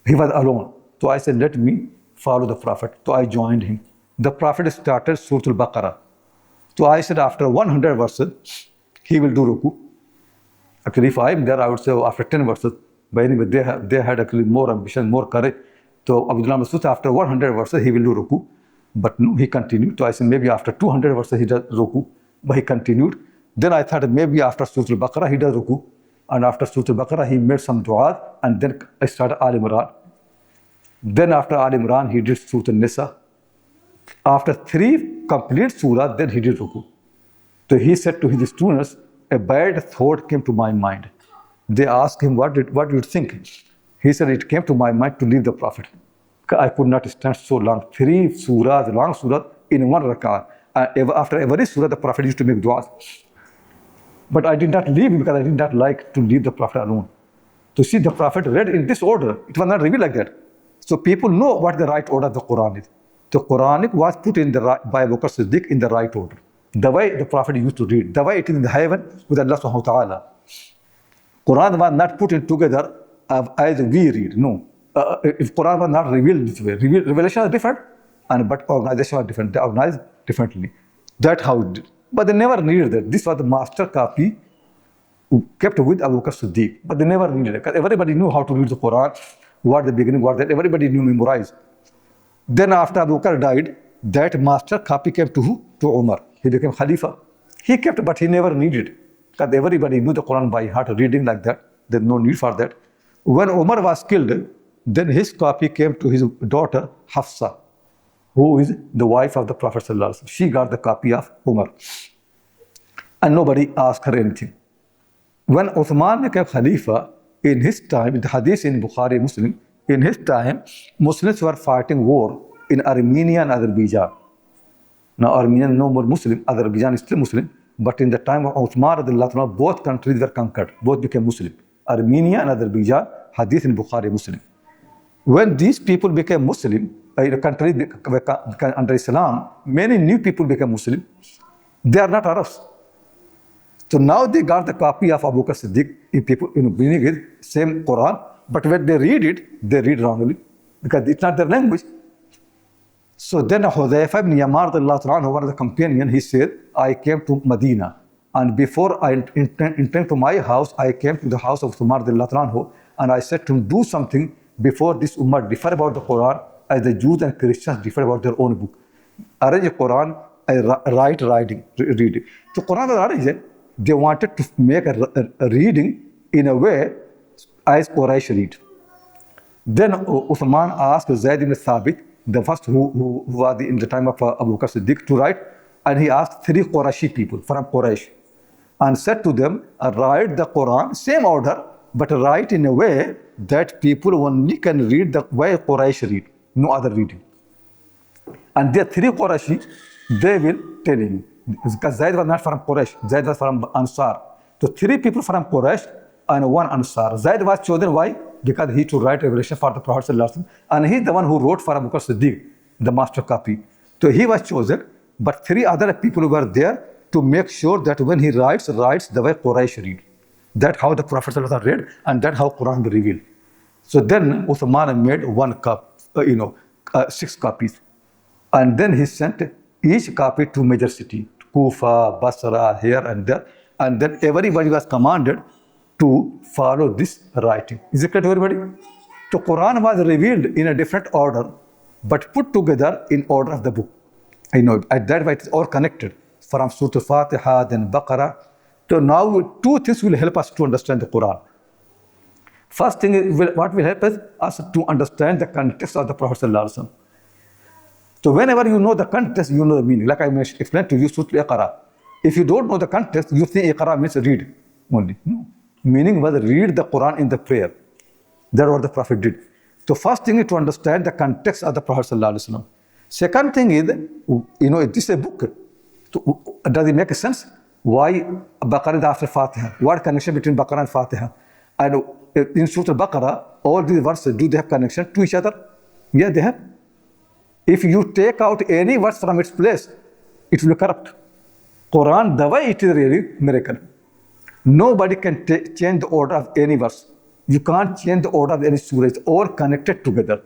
He was alone. So I said, "Let me follow the Prophet." So I joined him. The Prophet started Surah Al-Baqarah. So I said, after 100 verses, he will do ruku. Actually, if I am there, I would say after 10 verses. But anyway, they had actually more ambition, more courage. So Abdullah Masud, after 100 verses, he will do ruku. But no, he continued. So I said, maybe after 200 verses, he does ruku. But he continued. Then I thought maybe after Surah Al-Baqarah, he does ruku. And after Surah Al-Baqarah, he made some dua. And then I started Al-Imran. Then after Al-Imran, he did Surah al-Nisa. After 3 complete surah, then he did ruku. So he said to his students, a bad thought came to my mind. They asked him, what did you think? He said, it came to my mind to leave the Prophet. I could not stand so long. 3 surahs, long surahs in one rak'ah. After every surah, the Prophet used to make du'as. But I did not leave him because I did not like to leave the Prophet alone. To see the Prophet read in this order, it was not revealed like that. So people know what the right order of the Quran is. The Quranic was put in by Abu Bakr Siddiq in the right order. The way the Prophet used to read, the way it is in the heaven with Allah subhanahu wa ta'ala. Quran was not put in together as we read, no. If Quran was not revealed this way, revelation is different, but organization was different. They organized differently. That's how it did. But they never needed that. This was the master copy kept with Abu Bakr Siddiq. But they never needed it because everybody knew how to read the Quran, what the beginning, what that. Everybody knew memorize. Then after Abu Bakr died, that master copy came to who? To Umar. He became Khalifa. He kept, but he never needed. Because everybody knew the Quran by heart, reading like that. There's no need for that. When Umar was killed, then his copy came to his daughter Hafsa, who is the wife of the Prophet sallallahu alaihi wasallam. She got the copy of Umar. And nobody asked her anything. When Uthman became Khalifa, in his time, in the hadith in Bukhari Muslim, in his time, Muslims were fighting war in Armenia and Azerbaijan. Now Armenia is no more Muslim, Azerbaijan is still Muslim, but in the time of Uthman, both countries were conquered, both became Muslim. Armenia and Azerbaijan, hadith in Bukhari Muslim. When these people became Muslim, the country under Islam, many new people became Muslim. They are not Arabs. So now they got the copy of Abu Bakr Siddiq, people bringing it, same Quran, but when they read it, they read wrongly because it's not their language. So then Hudhayfa ibn Yamar, one of the companion, he said, I came to Medina. And before I entered to my house, I came to the house of Umar and I said to him, do something before this Ummah differ about the Quran as the Jews and Christians differ about their own book. Arrange a Quran, reading. So Quran was arranged, they wanted to make a reading in a way as Quraysh read. Then Uthman asked Zayd ibn Thabit, the first who was in the time of Abu Bakr Siddiq, to write, and he asked 3 Qurayshi people from Quraysh and said to them, write the Quran, same order, but write in a way that people only can read the way Quraysh read, no other reading. And there are 3 Qurayshi, they will tell you. Because Zayd was not from Quraysh, Zayd was from Ansar. So 3 people from Quraysh and 1 Ansar. Zayd was chosen, why? Because he to write revelation for the Prophet ﷺ, and he's the one who wrote for Abu Bakr Siddiq, the master copy. So he was chosen, but 3 other people were there to make sure that when he writes the way Quraysh read. That's how the Prophet ﷺ read, and that's how Quran be revealed. So then Uthman made 6 copies, and then he sent each copy to major city, Kufa, Basra, here and there, and then everybody was commanded to follow this writing. Is it clear to everybody? So Quran was revealed in a different order, but put together in order of the book. At that way it is all connected from Surah Al-Fatiha, then Baqarah. So now 2 things will help us to understand the Quran. First thing is, what will help us to understand the context of the Prophet ﷺ. So whenever you know the context, you know the meaning. Like I explained to you, Surah Al-Iqra. If you don't know the context, you think Iqra means read only. No. Meaning was read the Quran in the prayer. That's what the Prophet did. So first thing is to understand the context of the Prophet ﷺ. Second thing is, this is a book. So, does it make sense? Why Baqarah is after Fatiha? What connection between Baqarah and Fatiha? And in Surah Al-Baqarah, all these verses, do they have connection to each other? Yeah, they have. If you take out any verse from its place, it will be corrupt. Quran, the way it is really miracle. Nobody can change the order of any verse. You can't change the order of any surah. It's all connected together.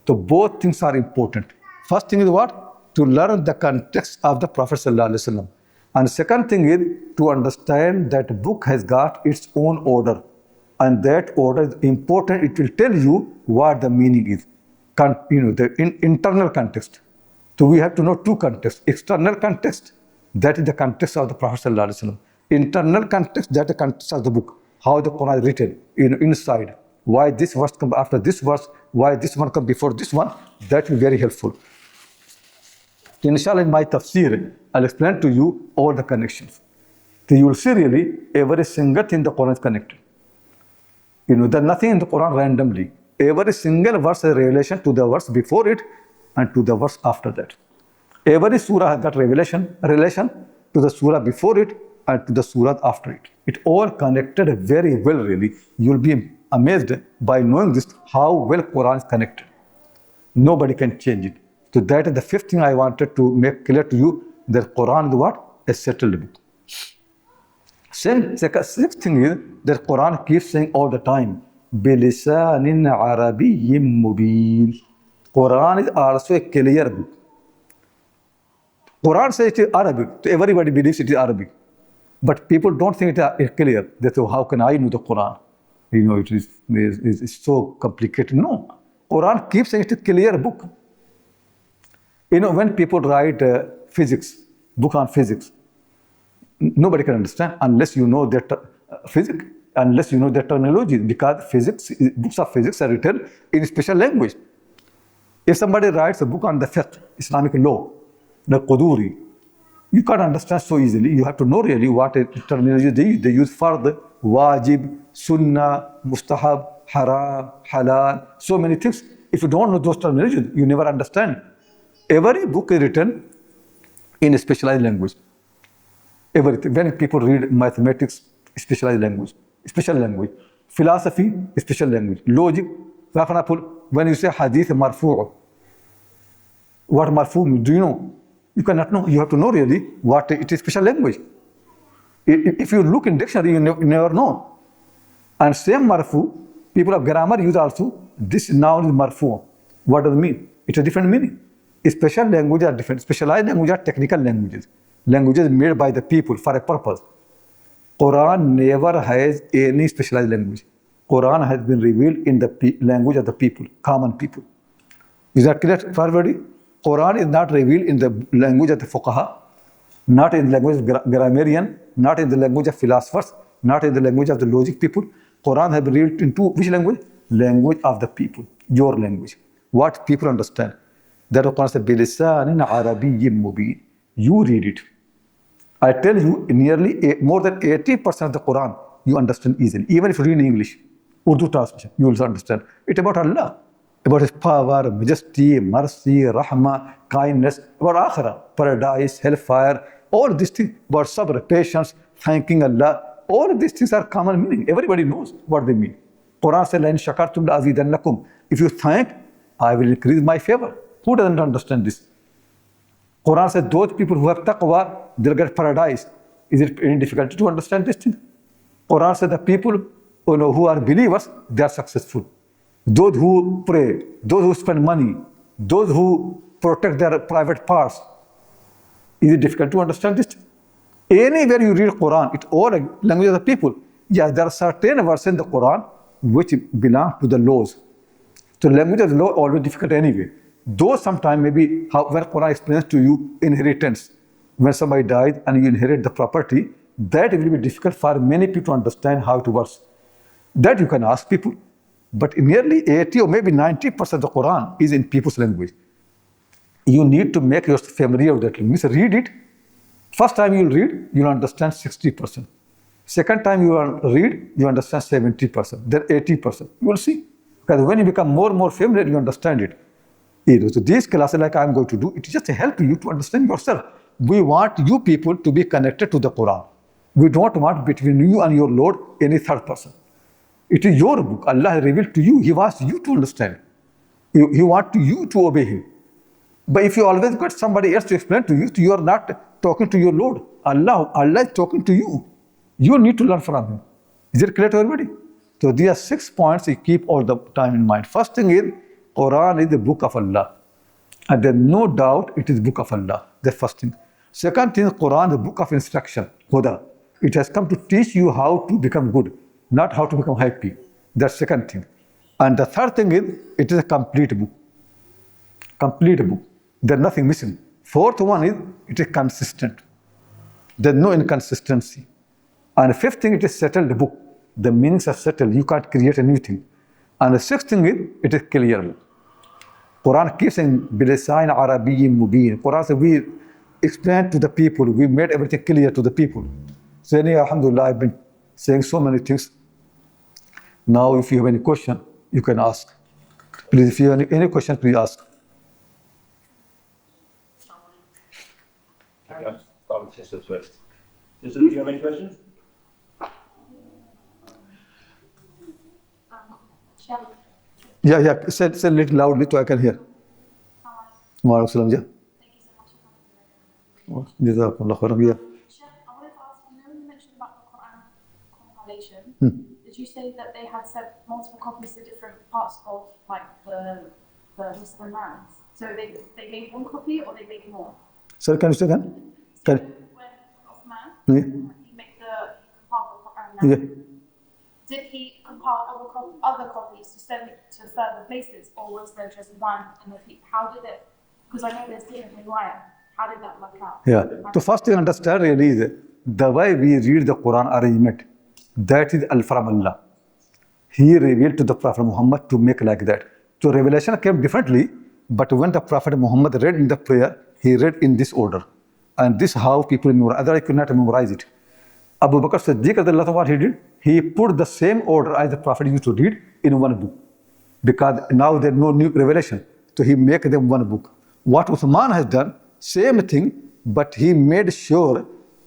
So both things are important. First thing is what? To learn the context of the Prophet ﷺ. And second thing is to understand that book has got its own order. And that order is important. It will tell you what the meaning is. The internal context. So we have to know 2 contexts. External context, that is the context of the Prophet ﷺ. Internal context, that is the context of the book. How the Quran is written inside. Why this verse comes after this verse. Why this one comes before this one. That will be very helpful. Inshallah, in my tafsir, I'll explain to you all the connections. So you will see really every single thing the Quran is connected. There's nothing in the Quran randomly. Every single verse has relation to the verse before it and to the verse after that. Every surah has got relation to the surah before it and to the surah after it. It all connected very well really. You'll be amazed by knowing this, how well Quran is connected. Nobody can change it. So that is the 5th thing I wanted to make clear to you, that Quran is what? A settled book. Sixth thing is that Quran keeps saying all the time, بِلِسَانٍ عَرَبِيٍّ مُبِينٍ. Quran is also a clear book. Quran says it is Arabic, so everybody believes it is Arabic. But people don't think it is clear. They say, how can I know the Quran? It is so complicated. No. Quran keeps saying it is a clear book. When people write physics, book on physics, nobody can understand unless you know their physics, unless you know their terminology, because books of physics are written in special language. If somebody writes a book on the fiqh, Islamic law, the Quduri, you can't understand so easily. You have to know really what terminology they use. They use fard, wajib, sunnah, mustahab, haram, halal, so many things. If you don't know those terminologies, you never understand. Every book is written in a specialized language. Everything. When people read mathematics, specialized language, special language. Philosophy, special language. Logic, for example, when you say hadith marfu', what marfu' means, do you know? You cannot know. You have to know really what it is, special language. If you look in dictionary, you never know. And same marfu, people of grammar use also, this noun is marfu'. What does it mean? It's a different meaning. Special languages are different. Specialized languages are technical languages. Languages made by the people for a purpose. Quran never has any specialized language. Quran has been revealed in the language of the people, common people. Is that clear for everybody? Quran is not revealed in the language of the fuqaha, not in the language of grammarian, not in the language of philosophers, not in the language of the logic people. Quran has been revealed into which language? Language of the people, your language. What people understand. That Quran says, بِلِسَانٍ عَرَبِيٍّ مُبِينٍ. You read it. I tell you, nearly more than 80% of the Quran you understand easily. Even if you read in English, Urdu translation, you will understand. It's about Allah, about His power, majesty, mercy, rahmah, kindness, about akhirah, paradise, hellfire, all these things, about sabr, patience, thanking Allah. All of these things are common meaning. Everybody knows what they mean. Quran says, لَإِن شَكَرْتُمْ لَأَزِيدَنَّكُمْ. If you thank, I will increase my favor. Who doesn't understand this? Quran says, those people who have taqwa, they'll get paradise. Is it any difficulty to understand this thing? Quran says, the people who are believers, they are successful. Those who pray, those who spend money, those who protect their private parts. Is it difficult to understand this thing? Anywhere you read Quran, it's all language of the people. Yes, there are certain verses in the Quran which belong to the laws. So language of the law is always difficult anyway. Though sometimes maybe when Quran explains to you inheritance, when somebody dies and you inherit the property, that will be difficult for many people to understand how it works. That you can ask people. But nearly 80 or maybe 90% of the Quran is in people's language. You need to make yourself familiar with that language. Read it. First time you will read, you will understand 60%. Second time you will read, you understand 70%. Then 80%. You will see. Because when you become more and more familiar, you understand it. So these classes like I am going to do, it is just to help you to understand yourself. We want you people to be connected to the Quran. We don't want between you and your Lord any third person. It is your book. Allah has revealed to you. He wants you to understand. He wants you to obey Him. But if you always got somebody else to explain to you, you are not talking to your Lord. Allah is talking to you. You need to learn from Him. Is it clear to everybody? So these are 6 points you keep all the time in mind. First thing is, Quran is the book of Allah. And there's no doubt it is the book of Allah. The first thing. Second thing, Quran is the book of instruction, Huda. It has come to teach you how to become good, not how to become happy. That's second thing. And the third thing is, it is a complete book. Complete book. There's nothing missing. Fourth one is, it is consistent. There's no inconsistency. And the fifth thing, it is settled book. The meanings are settled. You can't create a new thing. And the sixth thing is, it is clear. Quran keeps saying, بِلِسَانٍ عَرَبِيٍّ مُبِينٍ. Quran says, we explained to the people, we made everything clear to the people. So anyway, alhamdulillah, I've been saying so many things. Now, if you have any question, you can ask. Please, if you have any question, please ask. Okay, start with sisters first. Sisters, do you have any questions? Yeah, say a little loudly so I can hear. Wa alaikum salam, yeah. Thank you so much for coming. Jazakumullah khairan, yeah. Sheikh, I wanted to ask, you mentioned about the Quran compilation. Did you say that they had sent multiple copies to different parts of like the Muslim lands? So they gave one copy or they gave more? Sir, can you say again? So Can, when Osman, yeah. he compiled the Quran, Yeah. did he compile other copies to send it to further places, or was there just one in the feet? How did it? Because I know there's different riwayah. How did that work out? Yeah. So first thing understand really is the way we read the Quran arrangement, that is from Allah. He revealed to the Prophet Muhammad to make like that. So revelation came differently, but when the Prophet Muhammad read in the prayer, he read in this order. And this is how people memorize. Otherwise, could not memorize it. Abu Bakr Siddiq, what he did? He put the same order as the Prophet used to read in one book. Because now there's no new revelation. So he make them one book. What Uthman has done, same thing, but he made sure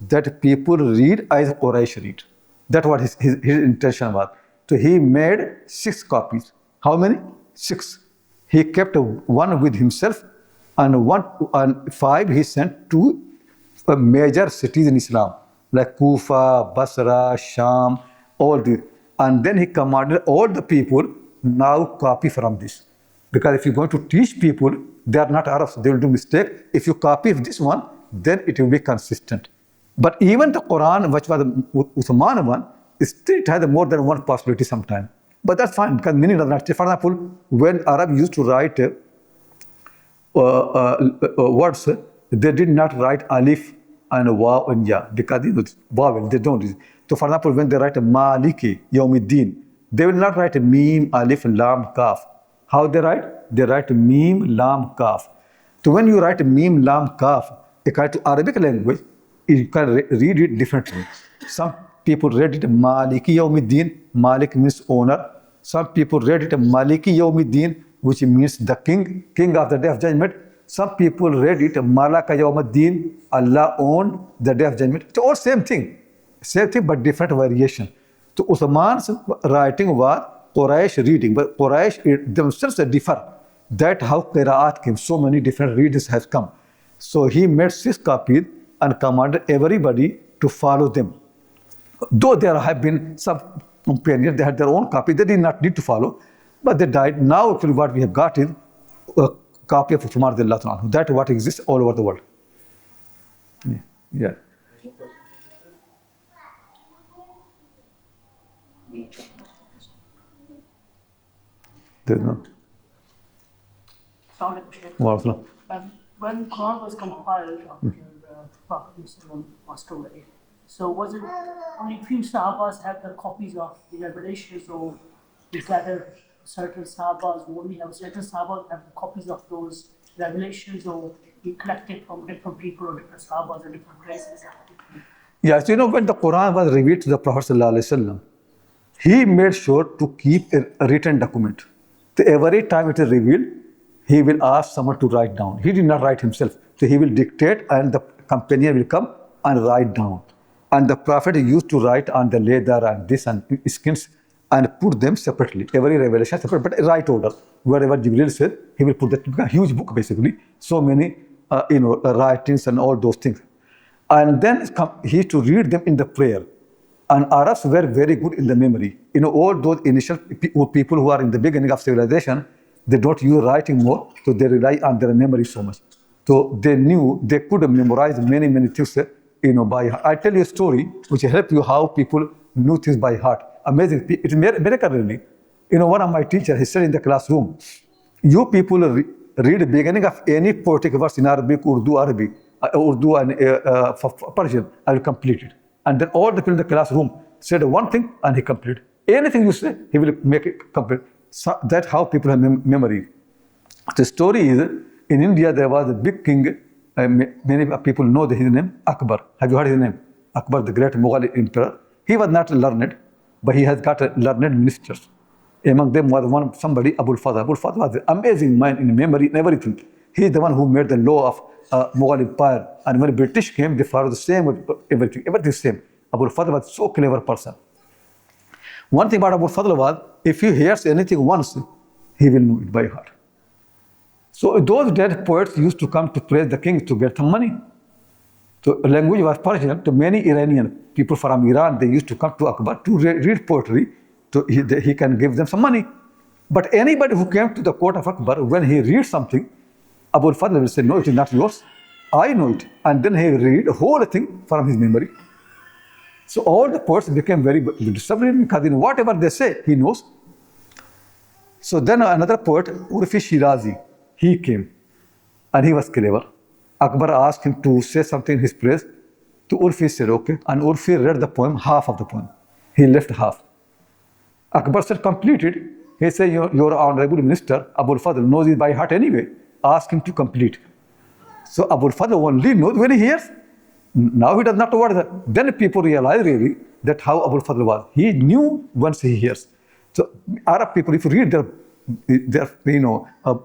that people read as Quraysh read. That's what his intention was. So he made 6 copies. How many? 6. He kept one with himself, and 5 he sent to major cities in Islam, like Kufa, Basra, Sham, all these. And then he commanded all the people, now copy from this. Because if you're going to teach people, they are not Arabs, they will do mistake. If you copy this one, then it will be consistent. But even the Quran, which was the Uthman one, still it has more than one possibility sometimes. But that's fine, because meaning does not change. For example, when Arab used to write words, they did not write alif and waw and ya, because vowel, they don't. So for example, when they write Maliki, Yawmiddin, they will not write mim, alif, lam, kaf. How they write? They write mim, lam, kaf. So when you write mim, lam, kaf, according to Arabic language, you can read it differently. Some people read it Maliki Yawmiddin, Malik means owner. Some people read it Maliki Yawmiddin, which means the king, king of the day of judgment. Some people read it Malaka Yawmiddin, Allah owned the day of judgment. It's all same thing but different variation. So Uthman's writing was Quraysh reading, but Quraysh themselves differ. That's how Qira'at came. So many different readings have come. So he made 6 copies and commanded everybody to follow them. Though there have been some companions, they had their own copy, they did not need to follow, but they died. Now actually what we have got is a copy of Uthman radiallahu anhu. That's what exists all over the world. Yeah. There's no. Wow. When Quran was compiled after Prophet passed away, so was it only few Sahabas had the copies of the revelations, or is that certain Sahabas who only have certain Sahabas have copies of those revelations, or you collected from different people or different Sahabas or different places? Yeah, so when the Quran was revealed to the Prophet ﷺ, he made sure to keep a written document. So every time it is revealed, he will ask someone to write down. He did not write himself. So he will dictate and the companion will come and write down. And the Prophet used to write on the leather and this and skins and put them separately. Every revelation separate, but right order. Wherever Jibril said, he will put that in a huge book basically. So many writings and all those things. And then he used to read them in the prayer. And Arabs were very good in the memory. All those initial people who are in the beginning of civilization, they don't use writing more, so they rely on their memory so much. So they knew they could memorize many things, by heart. I tell you a story which help you how people knew things by heart. Amazing. It's miracle really. One of my teachers, he said in the classroom, you people read the beginning of any poetic verse in Arabic, Urdu and Persian, I will complete it. And then all the people in the classroom said one thing and he completed. Anything you say, he will make it complete. So that's how people have memory. The story is, in India there was a big king, many people know his name, Akbar. Have you heard his name? Akbar, the great Mughal emperor. He was not learned, but he has got learned ministers. Among them was somebody, Abul Fadl. Abul Fadl was an amazing man in memory and everything. He is the one who made the law of Mughal empire. And when British came, they followed the same, everything same. Abul Fadl was so clever person. One thing about Abul Fadl was, if he hears anything once, he will know it by heart. So those dead poets used to come to praise the king to get some money. So language was Persian. To many Iranian people from Iran, they used to come to Akbar to read poetry. So he can give them some money. But anybody who came to the court of Akbar, when he reads something, Abul Fadl will say, no, it is not yours. I know it. And then he will read the whole thing from his memory. So all the poets became very disciplined because whatever they say, he knows. So then another poet, Urfi Shirazi, he came and he was clever. Akbar asked him to say something in his praise. To Urfi said, okay. And Urfi read the poem, half of the poem. He left half. Akbar said, complete it. He said, your honorable minister, Abul Fadl, knows it by heart anyway. Ask him to complete. So Abul Fadl only knows when he hears. Now he does not know what is that. Then people realize really that how Abul Fadl was. He knew once he hears. So Arab people, if you read their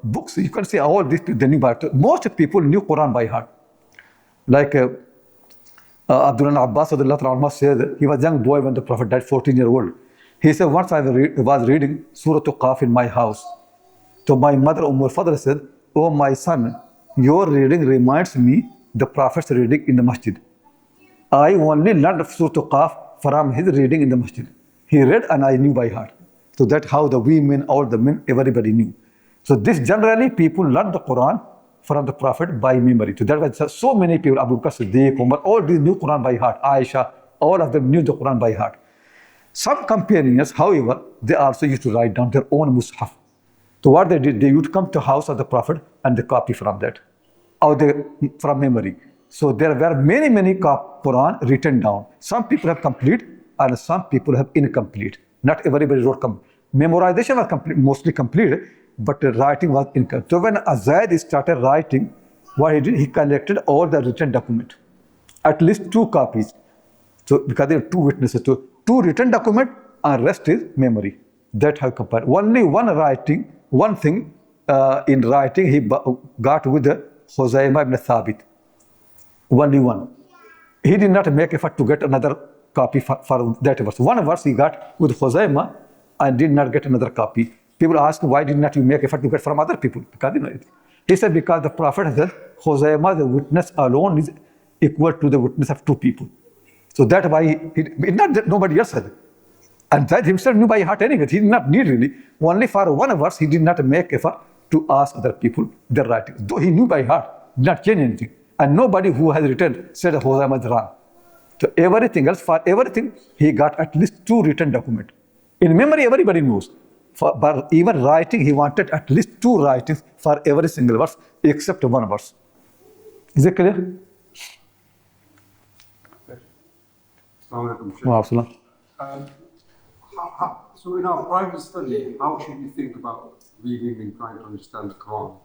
books, you can see all these people, they knew by heart. Most people knew Quran by heart. Like Abdullah Abbas said, he was a young boy when the Prophet died, 14-year-old. He said, once I was reading Surah Qaf in my house. So my mother, Fadl said, oh my son, your reading reminds me the Prophet's reading in the masjid. I only learned Surah Qaf from his reading in the masjid. He read and I knew by heart. So that's how the women, all the men, everybody knew. So this generally people learn the Quran from the Prophet by memory. So that was so many people, Abu Bakr Siddiq, Umar, all these knew Quran by heart. Aisha, all of them knew the Quran by heart. Some companions, however, they also used to write down their own mushaf. So what they did, they would come to the house of the Prophet and they copy from that, or from memory. So there were many Quran written down. Some people have complete and some people have incomplete. Not everybody wrote complete. Memorization was mostly complete, but the writing was incomplete. So when Azad started writing, what he did, he collected all the written document, at least 2 copies. So because there are 2 witnesses, so 2 written document and rest is memory. That have compared. Only one thing in writing he got with the Khuzaimah ibn Thabit. Only one. He did not make effort to get another copy for that verse. One verse he got with Khuzaimah and did not get another copy. People ask, why did not you make effort to get from other people? Because he said, because the Prophet said, Khuzaimah, the witness alone is equal to the witness of 2 people. So that's why not that nobody else said. And that himself knew by heart anyway. He did not need really. Only for one verse, he did not make effort to ask other people their writing. Though he knew by heart, did not change anything. And nobody who has written said Khuzaimah is wrong. So everything else, for everything, he got at least 2 written documents. In memory, everybody knows. But even writing, he wanted at least 2 writings for every single verse, except 1 verse. Is it clear? So in our private study, how should we think about reading and trying to understand the Quran?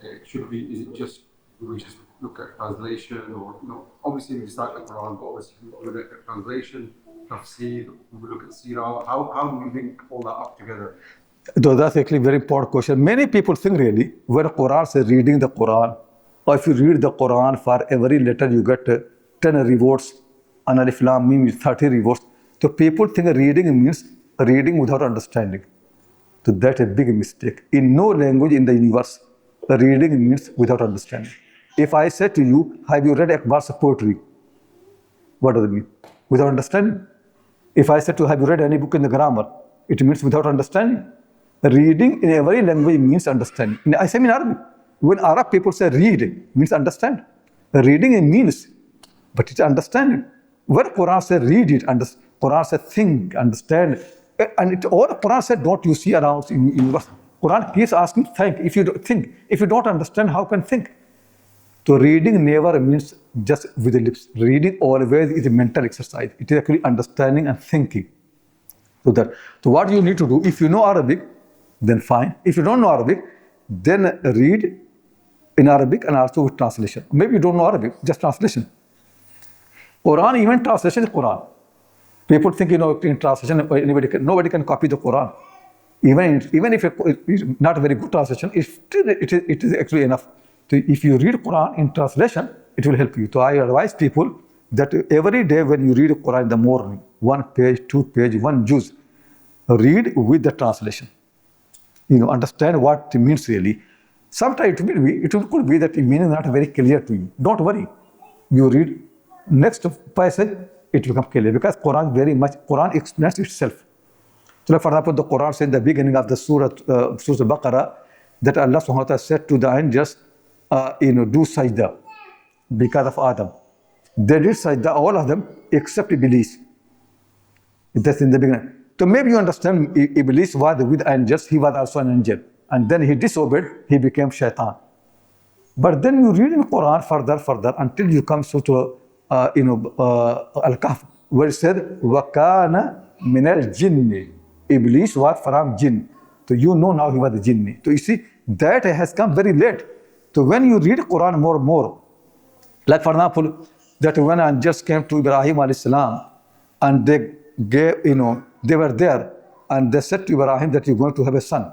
Is it just, do we just look at translation, or obviously we start the Quran, but obviously we look at translation, Tafsir, we look at Sirah. How do we link all that up together? So that's actually a very important question. Many people think really, when Quran says reading the Quran, or if you read the Quran, for every letter you get 10 rewards, and Alif Lam Mim 30 rewards. So people think reading means reading without understanding. So that's a big mistake. In no language in the universe, reading means without understanding. If I say to you, have you read Akbar's poetry? What does it mean? Without understanding. If I say to you, have you read any book in the grammar? It means without understanding. Reading in every language means understanding. I say in Arabic. When Arab people say read, it means understand. Reading means, but it's understanding. When Quran says read it, Quran says think, understand. And all Quran said, don't you see around in universe. Quran keeps asking, think. If you don't think, if you don't understand, how can think? So reading never means just with the lips. Reading always is a mental exercise. It is actually understanding and thinking. So what you need to do, if you know Arabic, then fine. If you don't know Arabic, then read in Arabic and also with translation. Maybe you don't know Arabic, just translation. Quran, even translation is Quran. People think, in translation, nobody can copy the Quran. Even if it's not a very good translation, it is actually enough. So if you read Quran in translation, it will help you. So I advise people that every day when you read Quran in the morning, 1 page, 2 page, 1 juz, read with the translation. Understand what it means really. Sometimes it could be that the meaning is not very clear to you. Don't worry. You read next passage, it becomes clear, because Quran explains itself. So like for example, the Quran says in the beginning of the Surah Al-Baqarah that Allah subhanahu wa ta'ala said to the angels, do sajda because of Adam. They did sajda, all of them, except Iblis. That's in the beginning. So maybe you understand, Iblis was with angels, he was also an angel. And then he disobeyed, he became shaitan. But then you read in Quran further, until you come to Al-Kahf, where it said, وَكَانَ مِنَ الْجِنِّ. Iblis was from jinn. So you know now he was a jinni. So you see, that has come very late. So when you read Quran more and more, like for example, that when angels came to Ibrahim alayhi salam, and they gave, they were there, and they said to Ibrahim that you're going to have a son.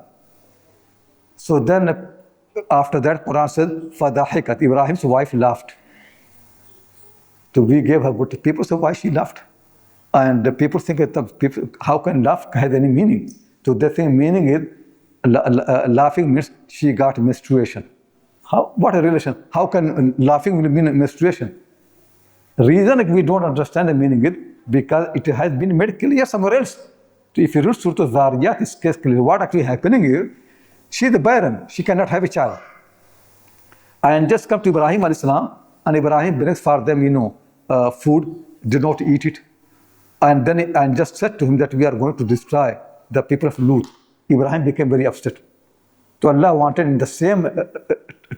So then after that, Quran says, فَضَحِكَتْ. Ibrahim's wife laughed. So we gave her good. People say, why she laughed? And the people think that how can laugh have any meaning? So they think meaning is laughing means she got menstruation. What a relation? How can laughing will mean menstruation? The reason we don't understand the meaning is because it has been made clear somewhere else. So if you read Surah Zariyat, it's clear. What actually happening is, She is the barren. She cannot have a child. And just come to Ibrahim alayhi salam, and Ibrahim brings for them, food. Did not eat it. And then and just said to him that we are going to destroy the people of Lut. Ibrahim became very upset. So Allah wanted in the same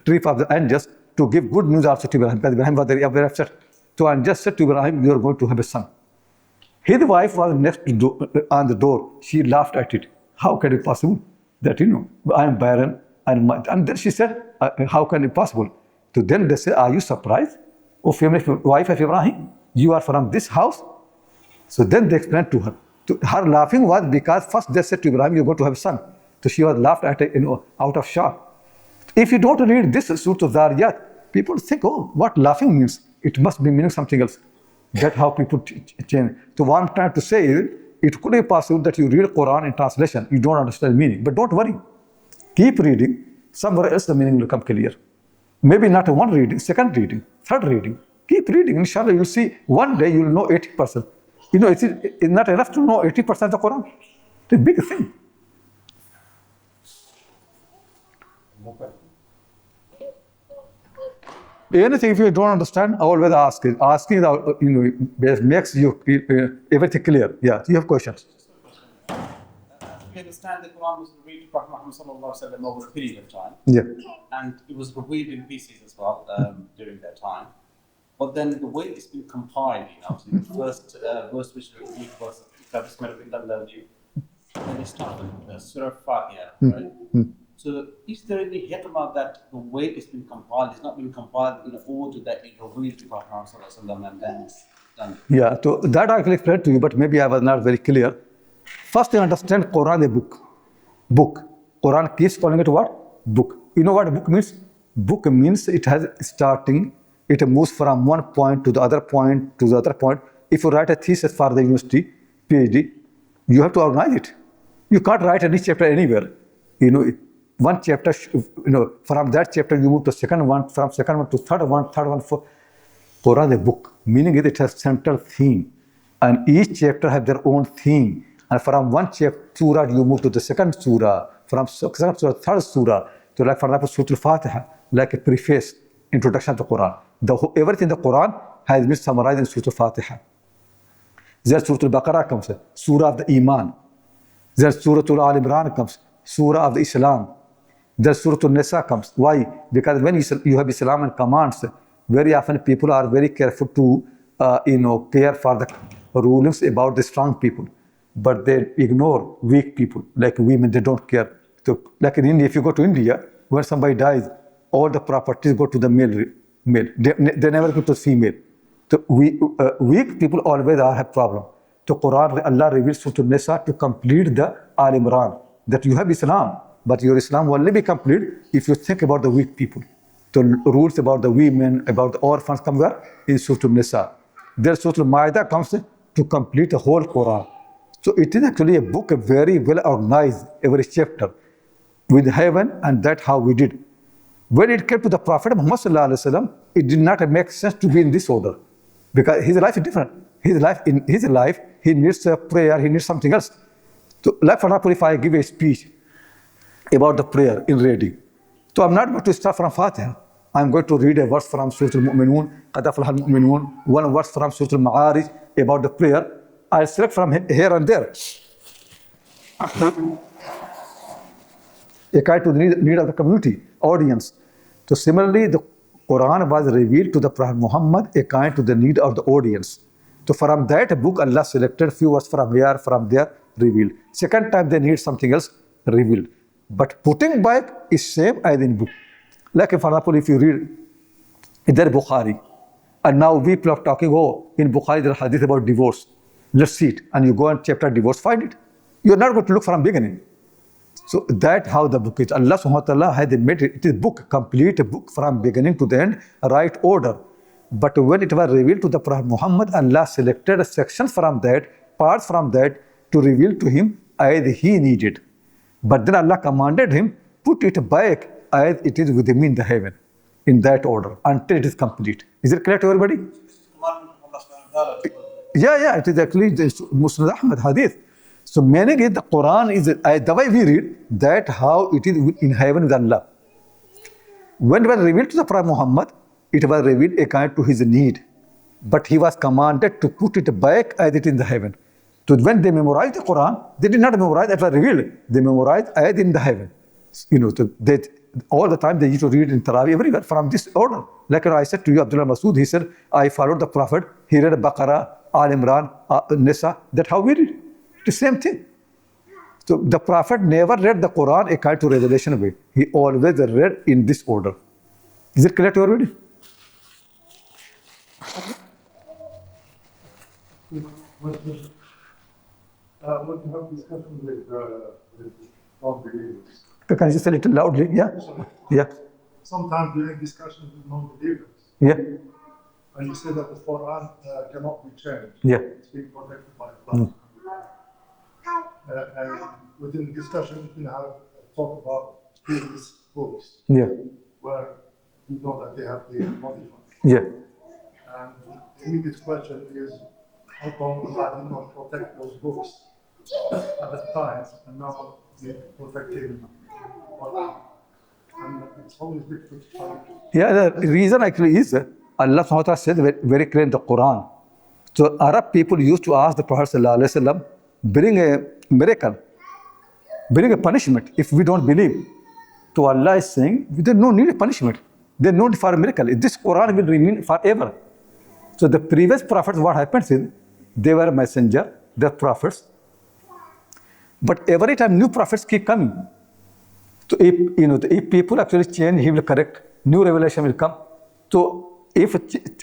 trip of the angels to give good news also to Ibrahim, because Ibrahim was very upset. So and just said to Ibrahim, you are going to have a son. His wife was next on the door. She laughed at it. How can it be possible that, I am barren? And then she said, how can it be possible? So then they said, are you surprised? O wife of Ibrahim, you are from this house? So then they explained to her. Her laughing was because first they said to Ibrahim, you're going to have a son. So she was laughed at, out of shock. If you don't read this Surah Zariyat, people think, oh, what laughing means? It must be meaning something else. That's how people change. So what I'm trying to say is, it could be possible that you read Quran in translation, you don't understand the meaning. But don't worry. Keep reading. Somewhere else the meaning will become clear. Maybe not one reading, second reading, third reading. Keep reading. Inshallah, you'll see one day you'll know 80%. It's not enough to know 80% of the Quran. It's a big thing. Anything if you don't understand, always ask it. Asking makes you everything clear. Yeah, you have questions. We understand the Quran was revealed to Prophet Muhammad sallallahu alaihi wasallam over a period of time. Yeah. And it was revealed in pieces as well during that time. But then the way it's been compiled, the first verse which revealed was Tafsir al-Nadwi. Then it started Surah Fatiha, right? So is there any hikmah that the way it's been compiled is not been compiled in order that it revealed to Prophet Muhammad sallallahu alaihi wasallam and then done? Yeah, so that I can explain to you, but maybe I was not very clear. First, you understand Quran a book. Book. Quran keeps calling it what? Book. You know what a book means? Book means it has starting. It moves from one point to the other point to the other point. If you write a thesis for the university, PhD, you have to organize it. You can't write any chapter anywhere. One chapter, from that chapter you move to second one, from second one to third one, fourth. Quran is a book, meaning it has central theme. And each chapter has their own theme. And from one chapter, surah, you move to the second surah. From second surah, third surah. So like for example, Surah Al-Fatiha, like a preface, introduction to the Quran. Everything in the Quran has been summarized in Surah Al-Fatiha. There's Surah Al-Baqarah comes, Surah of the Iman. There's Surah Al-Imran comes, Surah of the Islam. There's Surah Al-Nisa comes. Why? Because when you have Islam and commands, very often people are very careful to, care for the rulings about the strong people. But they ignore weak people, like women, they don't care. So, like in India, if you go to India, when somebody dies, all the properties go to the male. They never go to the female. So weak people always have problem. So Quran, Allah reveals Surah Al-Nisa to complete the Al-Imran, that you have Islam, but your Islam will only be complete if you think about the weak people. The rules about the women, about the orphans come where? In Surah Al-Nisa. There's Surah Al-Ma'idah comes to complete the whole Quran. So it is actually a book, very well organized, every chapter with heaven, and that's how we did. When it came to the Prophet Muhammad sallallahu alaihi wasallam, it did not make sense to be in this order, because his life is different. In his life, he needs a prayer, he needs something else. So, like for example, if I give a speech about the prayer in reading, so I'm not going to start from Fatiha. I'm going to read a verse from Surah Al-Mu'minun, Qad aflaha al-Mu'minun, one verse from Surah Al-Ma'arij about the prayer. I'll select from here and there, according to the need of the community, audience. So similarly, the Quran was revealed to the Prophet Muhammad according to the need of the audience. So from that book, Allah selected few words from here, from there, revealed. Second time they need something else, revealed. But putting back is same as in book. Like for example, if you read there Bukhari, and now we are talking, in Bukhari there is hadith about divorce. Let's see it. And you go and chapter divorce, find it. You're not going to look from beginning. So that's how the book is. Allah subhanahu wa ta'ala has made it is book, complete book from beginning to the end, right order. But when it was revealed to the Prophet Muhammad, Allah selected sections from that, parts from that, to reveal to him as he needed. But then Allah commanded him, put it back as it is within the heaven, in that order, until it is complete. Is it clear to everybody? Yeah, it is actually Musnad Ahmad hadith. So meaning is the Quran is the way we read that how it is in heaven with Allah. When it was revealed to the Prophet Muhammad, it was revealed according to his need. But he was commanded to put it back as it is in the heaven. So when they memorized the Quran, they did not memorize as it was revealed. They memorized as in the heaven. So they, all the time they used to read in Taraweeh everywhere from this order. Like I said to you, Abdullah Masood, he said, I followed the Prophet. He read Baqarah, Al-Imran, al-Nisa. That's how we read. The same thing. So the Prophet never read the Quran according to revelation way. He always read in this order. Is it clear to everybody? What you have discussion with non-believers? Can you say a little loudly? Yeah? Yeah. Sometimes during discussions with non-believers, Yeah. and you say that the Quran cannot be changed. Yeah. It's being protected by Allah. And within the discussion, you have talk about previous books Yeah. where you know that they have been modified. Yeah. And the immediate question is, how come Allah did not protect those books at the time, and now they're protecting Quran? And it's always difficult to find. Yeah, the reason actually is Allah subhanahu wa ta'ala said very clear in the Quran. So Arab people used to ask the Prophet sallallahu alaihi wasallam, bring a miracle, bring a punishment if we don't believe. So Allah is saying, there's no need of punishment. There's no need for a miracle. This Quran will remain forever. So the previous prophets, what happens is, they were a messenger, they're prophets. But every time new prophets keep coming. So if people actually change, he will correct. New revelation will come. So if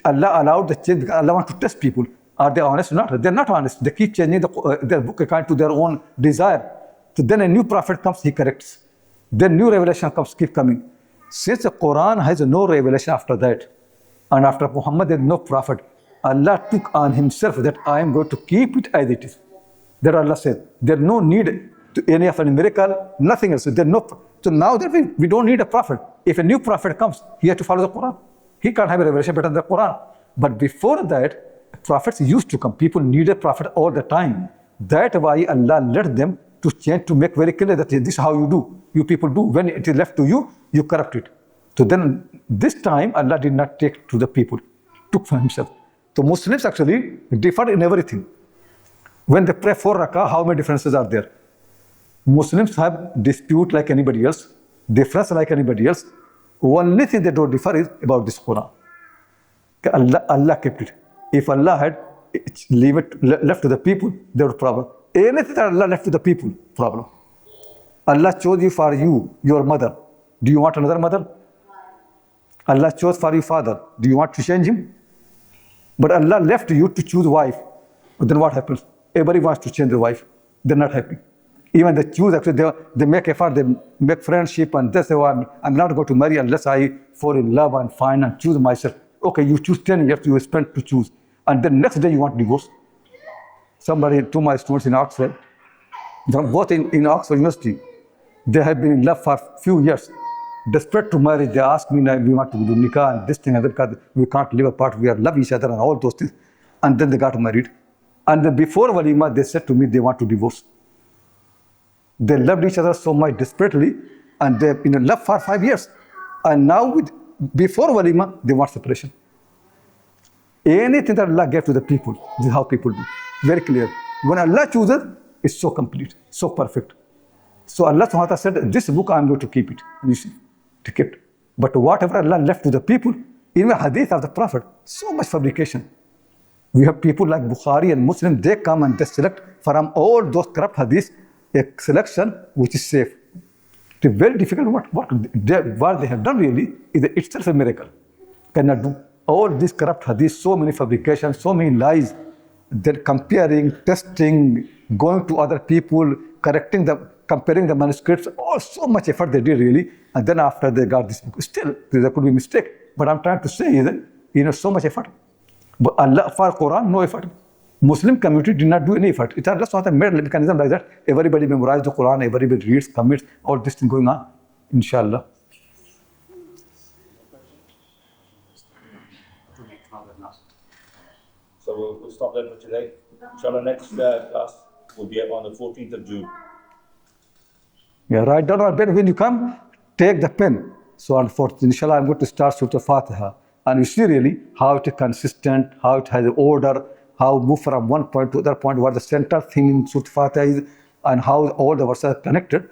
Allah allowed the change, because Allah wants to test people. Are they honest or not? They're not honest. They keep changing their book according to their own desire. So then a new prophet comes, he corrects. Then new revelation comes, keep coming. Since the Quran has no revelation after that, and after Muhammad there is no prophet, Allah took on himself that I am going to keep it as it is. That Allah said, there's no need to any of a miracle, nothing else. So now that we don't need a prophet. If a new prophet comes, he has to follow the Quran. He can't have a revelation better than the Quran. But before that, prophets used to come. People needed prophet all the time. That's why Allah let them to change, to make very clear that this is how you do. You people do. When it is left to you, you corrupt it. So then this time Allah did not take to the people, took for himself. So Muslims actually differ in everything. When they pray 4 rakah, how many differences are there? Muslims have dispute like anybody else, difference like anybody else. Only thing they don't differ is about this Quran. Allah kept it. If Allah had left to the people, there was problem. Anything that Allah left to the people, problem. Allah chose you for you, your mother. Do you want another mother? Allah chose for you father. Do you want to change him? But Allah left you to choose wife. But then what happens? Everybody wants to change the wife. They're not happy. Even they choose, actually, they make effort, they make friendship, and they say, oh, I'm not going to marry unless I fall in love and find and choose myself. Okay, you choose 10 years, you spend to choose. And then next day you want divorce. Somebody, two of my students in Oxford, both in Oxford University, they have been in love for a few years. Desperate to marry, they ask me, we want to do nikah and this thing and that, because we can't live apart, we love each other and all those things. And then they got married. And then before Walima, they said to me they want to divorce. They loved each other so much desperately, and they've been in love for 5 years. And now, before Walima, they want separation. Anything that Allah gave to the people, this is how people do. Very clear. When Allah chooses, it's so complete, so perfect. So Allah subhanahu wa ta'ala said, this book I'm going to keep it. You see, to keep it. But whatever Allah left to the people, in the hadith of the Prophet, so much fabrication. We have people like Bukhari and Muslim, they come and they select from all those corrupt hadiths, a selection which is safe. It's very difficult. What they have done really is itself a miracle. Cannot do. All these corrupt hadiths, so many fabrications, so many lies, they're comparing, testing, going to other people, correcting them, comparing the manuscripts, all so much effort they did really. And then after they got this book, still there could be mistake. But I'm trying to say that, so much effort. But Allah, for Quran, no effort. Muslim community did not do any effort. It's Allah SWT made a mechanism like that. Everybody memorized the Quran, everybody reads, commits, all this thing going on. Inshallah. So we'll stop there for today. Inshallah, next class will be on the 14th of June. Yeah, write down on pen. When you come, take the pen. So on 4th, inshallah, I'm going to start Surah Fatiha. And you see really how it is consistent, how it has order, how move from one point to other point, what the central thing in Surah Fatiha is, and how all the verses are connected.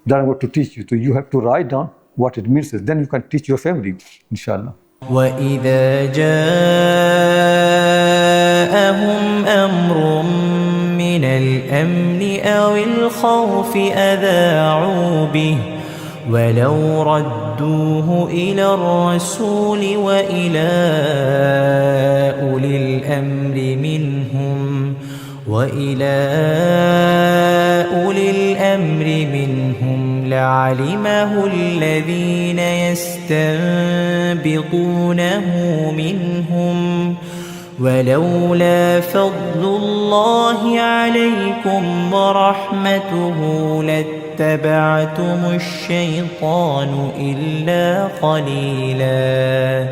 That I'm going to teach you. So you have to write down what it means. Then you can teach your family, inshallah. وإذا جاءهم أمر من الأمن أو الخوف أذاعوا به ولو ردوه إلى الرسول وإلى أولي الأمر منهم لعلمه الذين يستنبطونه منهم ولولا فضل الله عليكم ورحمته لاتبعتم الشيطان إلا قليلا